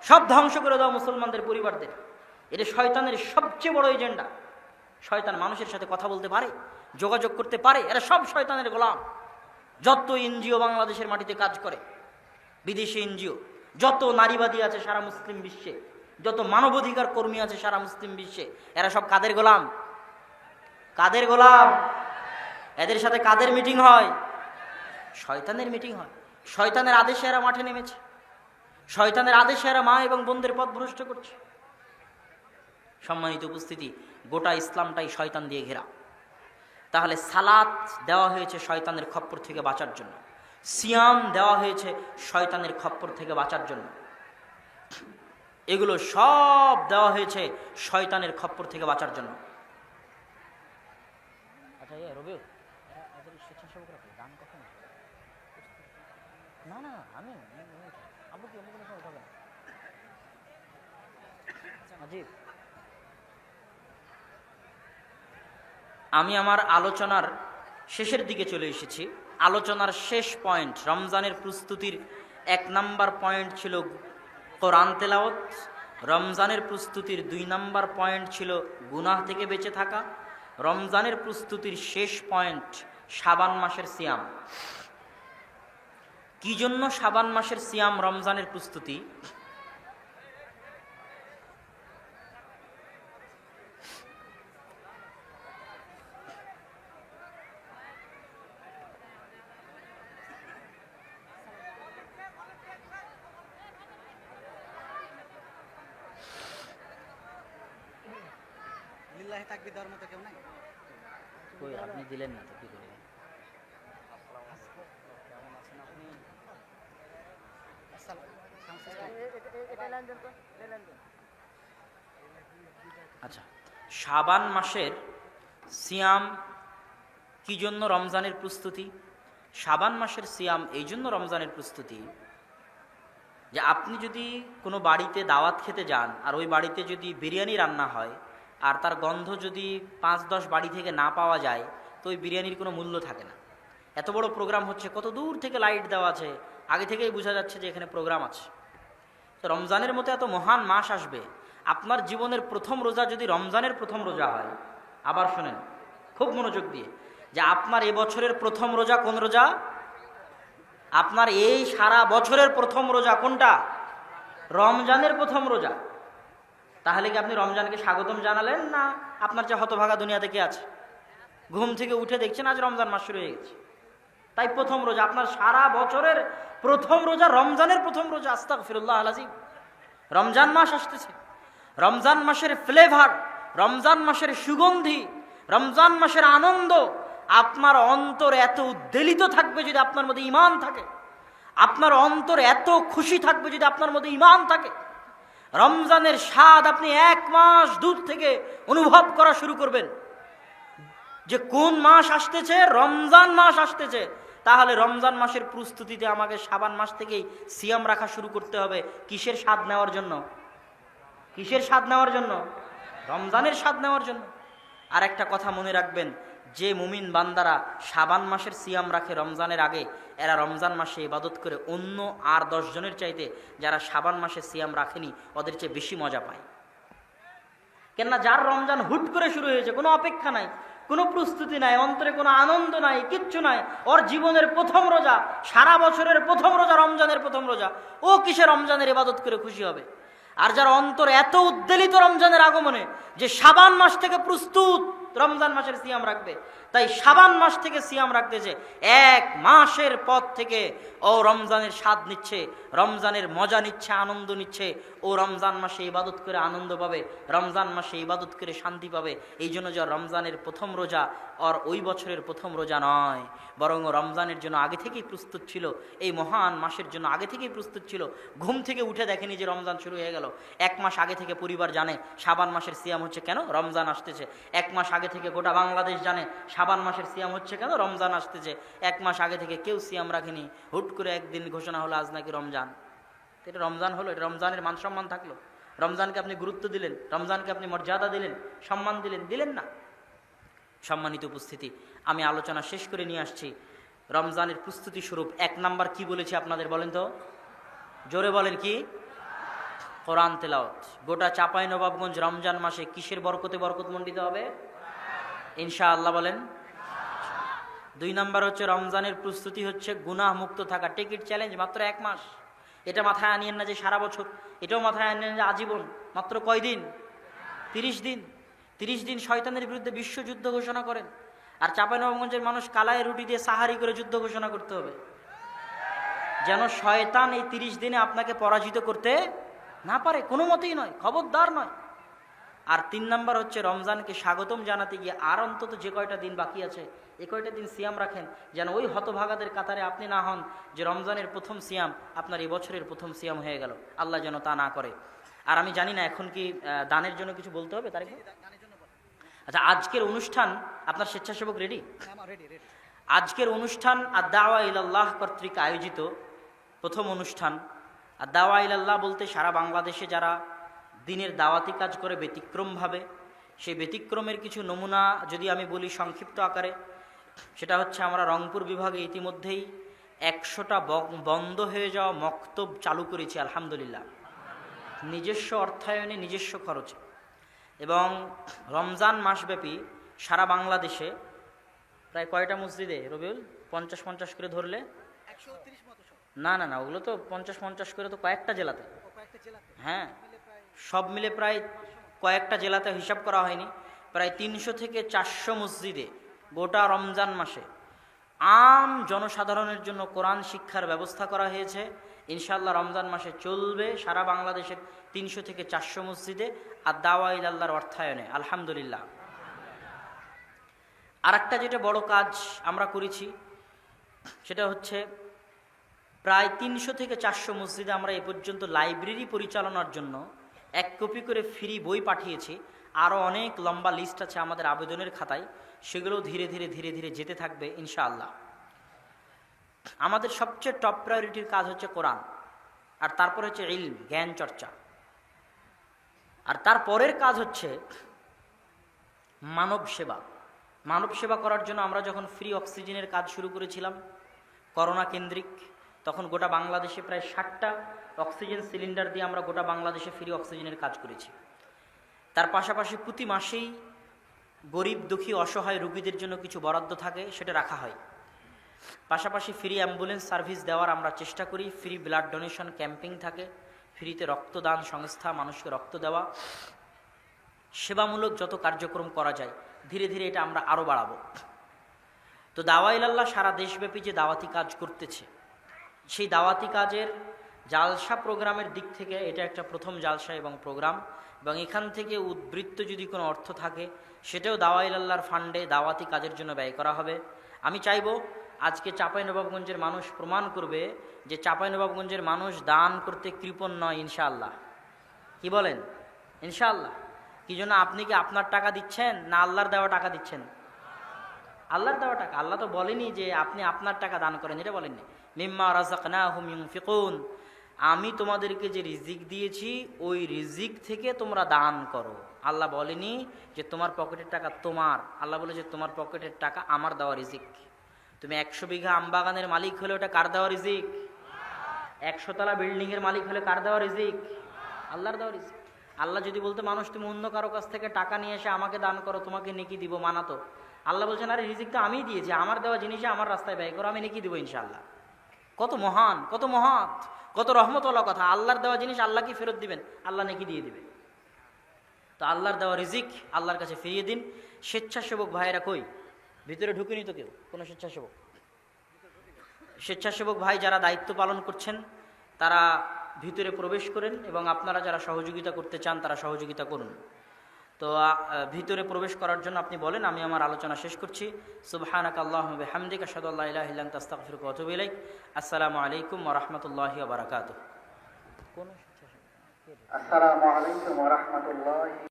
সব ধ্বংস করে দাও মুসলমানদের পরিবারদের। এটা শয়তানের সবচেয়ে বড় এজেন্ডা। শয়তান মানুষের সাথে কথা বলতে পারে, যোগাযোগ করতে পারে, এরা সব শয়তানের গোলাম। যত এনজিও বাংলাদেশের মাটিতে কাজ করে, বিদেশি এনজিও, যত নারীবাদী আছে সারা মুসলিম বিশ্বে, যত মানবাধিকার কর্মী আছে সারা মুসলিম বিশ্বে, এরা সব কাদের গোলাম? কাদের গোলাম? এদের সাথে কাদের মিটিং হয়? শয়তানের মিটিং হয়। শয়তানের আদেশে এরা মাঠে নেমেছে, শয়তানের আদেশে এরা মা এবং বোনদের পথ ভ্রষ্ট করছে। সম্মানিত উপস্থিতি, গোটা ইসলামটাই শয়তান দিয়ে ঘেরা। তাহলে সালাত দেওয়া হয়েছে শয়তানের খপ্পর থেকে বাঁচার জন্য, সিয়াম দেওয়া হয়েছে শয়তানের খপ্পর থেকে বাঁচার জন্য। এগুলো সব দেওয়া হয়েছে শয়তানের খপ্পর থেকে বাঁচার জন্য। আচ্ছা রবিউল, স্বেচ্ছাসেবকরা গান কখন? না না আমি আবু কি অন্য কোনো উঠাবে না। আজিব, আমি আমার আলোচনার শেষের দিকে চলে এসেছি। আলোচনার শেষ পয়েন্ট, রমজানের প্রস্তুতির 1 নাম্বার পয়েন্ট ছিল কোরআন তেলাওয়াত। রমজানের প্রস্তুতির 2 নাম্বার পয়েন্ট ছিল গুনাহ থেকে বেঁচে থাকা। রমজানের প্রস্তুতির শেষ পয়েন্ট শাবান মাসের সিয়াম। কি জন্য শাবান মাসের সিয়াম রমজানের প্রস্তুতি? আপনি দিলেন না তো কি করবেন? আচ্ছা, শাবান মাসের সিয়াম কি জন্য রমজানের প্রস্তুতি? শাবান মাসের সিয়াম এই জন্য রমজানের প্রস্তুতি যে আপনি যদি কোনো বাড়িতে দাওয়াত খেতে যান আর ওই বাড়িতে যদি বিরিয়ানি রান্না হয় আর তার গন্ধ যদি 5-10 বাড়ি থেকে না পাওয়া যায় তো ওই বিরিয়ানির কোনো মূল্য থাকে না। এত বড় প্রোগ্রাম হচ্ছে, কত দূর থেকে লাইট দেওয়া আছে, আগে থেকেই বোঝা যাচ্ছে যে এখানে প্রোগ্রাম আছে। তো রমজানের মতো এত মহান মাস আসবে, আপনার জীবনের প্রথম রোজা যদি রমজানের প্রথম রোজা হয়, আবার শোনেন খুব মনোযোগ দিয়ে, যে আপনার এবছরের প্রথম রোজা কোন রোজা? আপনার এই সারা বছরের প্রথম রোজা কোনটা? রমজানের প্রথম রোজা। তাহলে কি আপনি রমজানকে স্বাগতম জানালেন, না আপনার যে হতভাগা দুনিয়াতে কে আছে? ঘুম থেকে উঠে দেখছেন আজ রমজান মাস শুরু হয়ে গেছে, তাই প্রথম রোজা, আপনার সারা বছরের প্রথম রোজা রমজানের প্রথম রোজা। আস্তাগফিরুল্লাহ আল-আযীম। রমজান মাস আসতেছে, রমজান মাসের ফ্লেভার, রমজান মাসের সুগন্ধি, রমজান মাসের আনন্দ, আপনার অন্তর এত উদ্বেলিত থাকবে যদি আপনার মধ্যে ঈমান থাকে, আপনার অন্তর এত খুশি থাকবে যদি আপনার মধ্যে ঈমান থাকে। রমজানের স্বাদ আপনি 1 মাস দূর থেকে অনুভব করা শুরু করবেন যে কোন মাস আসতেছে, রমজান মাস আসতেছে। তাহলে রমজান মাসের প্রস্তুতিতে আমাকে শাবান মাস থেকেই সিয়াম রাখা শুরু করতে হবে। কিসের স্বাদ নেওয়ার জন্য? কিসের স্বাদ নেওয়ার জন্য? রমজানের স্বাদ নেওয়ার জন্য। আর একটা কথা মনে রাখবেন, যে মুমিন বান্দারা শাবান মাসের সিয়াম রাখে রমজানের আগে, এরা রমজান মাসে ইবাদত করে অন্য আর 10 জনের চাইতে যারা শাবান মাসে সিয়াম রাখেনি ওদের চেয়ে বেশি মজা পায়। কেননা যার রমজান হুট করে শুরু হয়েছে, কোনো অপেক্ষা নাই, কোনো প্রস্তুতি নাই, অন্তরে কোনো আনন্দ নাই, কিচ্ছু নাই, ওর জীবনের প্রথম রোজা, সারা বছরের প্রথম রোজা রমজানের প্রথম রোজা, ও কিসে রমজানের ইবাদত করে খুশি হবে? আর যার অন্তর এত উদ্বেলিত রমজানের আগমনে যে শাবান মাস থেকে প্রস্তুত রমজান মাসের সিয়াম রাখবে, তাই শাবান মাস থেকে সিয়াম রাখতেছে, 1 মাসের পথ থেকে ও রমজানের স্বাদ নিচ্ছে, রমজানের মজা নিচ্ছে, আনন্দ নিচ্ছে। ও রমজান মাসে ইবাদত করে আনন্দ পাবে, রমজান মাসে ইবাদত করে শান্তি পাবে। এই জন্য যে রমজানের প্রথম রোজা আর ওই বছরের প্রথম রোজা নয়, বরং রমজানের জন্য আগে থেকেই প্রস্তুত ছিল, এই মহান মাসের জন্য আগে থেকেই প্রস্তুত ছিল। ঘুম থেকে উঠে দেখেনি যে রমজান শুরু হয়ে গেল। 1 মাস আগে থেকে পরিবার জানে শাবান মাসের সিয়াম হচ্ছে কেন, রমজান আসতেছে। 1 মাস আগে থেকে গোটা বাংলাদেশ জানে শাবান মাসের সিয়াম হচ্ছে কেন, রমজান আসতেছে। 1 মাস আগে থেকে কেউ সিয়াম রাখেনি, হুট করে একদিন ঘোষণা হলো আজ নাকি রমজান। এটা রমজান হলো, এটা রমজানের মান সম্মান থাকলো? রমজানকে আপনি গুরুত্ব দিলেন, রমজানকে আপনি মর্যাদা দিলেন, সম্মান দিলেন? দিলেন না। সম্মানিত উপস্থিতি, আমি আলোচনা শেষ করে নিয়ে আসছি। রমজানের প্রস্তুতি স্বরূপ 1 নাম্বার কি বলেছি আপনাদের বলেন তো, জোরে বলেন কি? কোরআন তেলাওয়াত। গোটা চাঁপাইনবাবগঞ্জ রমজান মাসে কিসের বরকতে বরকতমণ্ডিত হবে? ইনশাআল্লাহ বলেন। 2 নাম্বার হচ্ছে রমজানের প্রস্তুতি হচ্ছে গুনাহ মুক্ত থাকা। টেকিট চ্যালেঞ্জ, মাত্র 1 মাস। এটা মাথায় আনিয়েন না যে সারা বছর, এটাও মাথায় আনিয়েন যে আজীবন। মাত্র কয়দিন? 30 দিন। 30 দিন শয়তানের বিরুদ্ধে বিশ্বযুদ্ধ ঘোষণা করেন। আর চাঁপাইনবাবগঞ্জের মানুষ কালায় রুটি দিয়ে সাহারি করে যুদ্ধ ঘোষণা করতে হবে, যেন শয়তান এই 30 দিনে আপনাকে পরাজিত করতে না পারে, কোনো মতেই নয়, খবরদার নয়। আর 3 নাম্বার হচ্ছে রমজানকে স্বাগতম জানাতে গিয়ে আর অন্তত যে কয়টা দিন বাকি আছে এই কয়টা দিন সিয়াম রাখেন, যেন ওই হতভাগাদের কাতারে আপনি না হন যে রমজানের প্রথম সিয়াম আপনার এই বছরের প্রথম সিয়াম হয়ে গেল। আল্লাহ যেন তা না করে। আর আমি জানি না এখন কি দানের জন্য কিছু বলতে হবে তারিখ? আচ্ছা, আজকের অনুষ্ঠান আপনার স্বেচ্ছাসেবক রেডি? আজকের অনুষ্ঠান আদ-দাওয়া ইলাল্লাহ কর্তৃক আয়োজিত প্রথম অনুষ্ঠান। আদ-দাওয়া ইলাল্লাহ বলতে সারা বাংলাদেশে যারা দিনের দাওয়াতি কাজ করে ব্যতিক্রমভাবে, সেই ব্যতিক্রমের কিছু নমুনা যদি আমি বলি সংক্ষিপ্ত আকারে, সেটা হচ্ছে আমরা রংপুর বিভাগে ইতিমধ্যেই 100টা বন্ধ হয়ে যাওয়া মক্তব চালু করেছি আলহামদুলিল্লাহ, নিজস্ব অর্থায়নে, নিজস্ব খরচে। এবং রমজান মাসব্যাপী সারা বাংলাদেশে প্রায় কয়টা মসজিদে রবিউল? 50-50 করে ধরলে, না না না, ওগুলো তো 50-50 করে তো কয়েকটা জেলাতে, হ্যাঁ সব মিলে প্রায় কয়েকটা জেলাতে হিসাব করা হয়নি, প্রায় 300 থেকে 400 মসজিদে গোটা রমজান মাসে আম জনসাধারণের জন্য কোরআন শিক্ষার ব্যবস্থা করা হয়েছে। ইনশাআল্লাহ রমজান মাসে চলবে সারা বাংলাদেশের 300 থেকে 400 মসজিদে আদ-দাওয়া ইলাল্লাহর অর্থায়নে আলহামদুলিল্লাহ। আর একটা যেটা বড় কাজ আমরা করেছি সেটা হচ্ছে প্রায় 300 থেকে 400 মসজিদে আমরা এ পর্যন্ত লাইব্রেরি পরিচালনার জন্য 1 কপি করে ফ্রি বই পাঠিয়েছি। আরও অনেক লম্বা লিস্ট আছে আমাদের আবেদনের খাতায়, সেগুলো ধীরে ধীরে ধীরে ধীরে যেতে থাকবে ইনশাআল্লাহ। আমাদের সবচেয়ে টপ প্রায়োরিটির কাজ হচ্ছে কোরআন, আর তারপর হচ্ছে ইলম, জ্ঞান চর্চা, আর তারপরের কাজ হচ্ছে মানব সেবা। মানব সেবা করার জন্য আমরা যখন ফ্রি অক্সিজেনের কাজ শুরু করেছিলাম করোনা কেন্দ্রিক, তখন গোটা বাংলাদেশে প্রায় 60টা অক্সিজেন সিলিন্ডার দিয়ে আমরা গোটা বাংলাদেশে ফ্রি অক্সিজেনের কাজ করেছি। তার পাশাপাশি প্রতি মাসেই গরিব দুঃখী অসহায় রোগীদের জন্য কিছু বরাদ্দ থাকে, সেটা রাখা হয়। পাশাপাশি ফ্রি অ্যাম্বুলেন্স সার্ভিস দেওয়ার আমরা চেষ্টা করি, ফ্রি ব্লাড ডোনেশন ক্যাম্পিং থাকে, ফ্রিতে রক্তদান সংস্থা, মানুষকে রক্ত দেওয়া, সেবামূলক যত কার্যক্রম করা যায় ধীরে ধীরে এটা আমরা আরও বাড়াবো। তো দাওয়া ইলাল্লাহ সারা দেশব্যাপী যে দাওয়াতি কাজ করতেছে, সেই দাওয়াতি কাজের জালসা প্রোগ্রামের দিক থেকে এটা একটা প্রথম জালসা এবং প্রোগ্রাম, এবং এখান থেকে উদ্বৃত্ত যদি কোনো অর্থ থাকে সেটাও দাওয়া ইলাল্লাহর ফান্ডে দাওয়াতি কাজের জন্য ব্যয় করা হবে। আমি চাইব আজকে চাঁপাইনবাবগঞ্জের মানুষ প্রমাণ করবে যে চাঁপাইনবাবগঞ্জের মানুষ দান করতে কৃপণ নয় ইনশাআল্লাহ। কি বলেন? ইনশাআল্লাহ। কি জন্য? আপনি কি আপনার টাকা দিচ্ছেন না আল্লাহর দেওয়া টাকা দিচ্ছেন? আল্লাহর দেওয়া টাকা। আল্লাহ তো বলেনি যে আপনি আপনার টাকা দান করেন, এটা বলেননি। মিম্মা রাযাকনাহুম ইউনফিকুন, আমি তোমাদেরকে যে রিজিক দিয়েছি ওই রিজিক থেকে তোমরা দান করো। আল্লাহ বলেনি যে তোমার পকেটের টাকা তোমার, আল্লাহ বলে যে তোমার পকেটের টাকা আমার দেওয়া রিজিক। তুমি 100 বিঘা আমবাগানের মালিক হলে ওটা কার দেওয়া রিজিক? 100 তলা বিল্ডিংয়ের মালিক হলে কার দেওয়া রিজিক? আল্লাহর দেওয়া রিজিক। আল্লাহ যদি বলতে মানুষ তুমি অন্য কারো কাছ থেকে টাকা নিয়ে এসে আমাকে দান করো, তোমাকে নেকি দিব, মানাতো। আল্লাহ বলছেন আরে রিজিক তো আমিই দিয়েছি, আমার দেওয়া জিনিসে আমার রাস্তায় ব্যয় করো, আমি নেকি দিব ইনশাআল্লাহ। কত মহান, কত মহৎ, কত রহমতওয়ালা কথা। আল্লাহর দেওয়া জিনিস আল্লাহকে ফেরত দিবেন, আল্লাহ নেকি দিয়ে দিবে। তো আল্লাহর দেওয়া রিজিক আল্লাহর কাছে ফিরিয়ে দিন। স্বেচ্ছাসেবক ভাইয়েরা কই? ভিতরে ঢুকেনি তো কেউ, কোনো স্বেচ্ছাসেবক ভাই যারা দায়িত্ব পালন করছেন তারা ভিতরে প্রবেশ করেন, এবং আপনারা যারা সহযোগিতা করতে চান তারা সহযোগিতা করুন। তো ভিতরে প্রবেশ করার জন্য আপনি বলেন, আমি আমার আলোচনা শেষ করছি। সুবহানাকা আল্লাহুম্মা বিহামদিকা আশহাদু আল্লা ইলাহা ইল্লা আনতা আস্তাগফিরুকা ওয়া আতুবু ইলাইক। আসসালামু আলাইকুম ওয়া রাহমাতুল্লাহি ওয়া বারাকাতুহু। আসসালামু আলাইকুম ওয়া রাহমাতুল্লাহি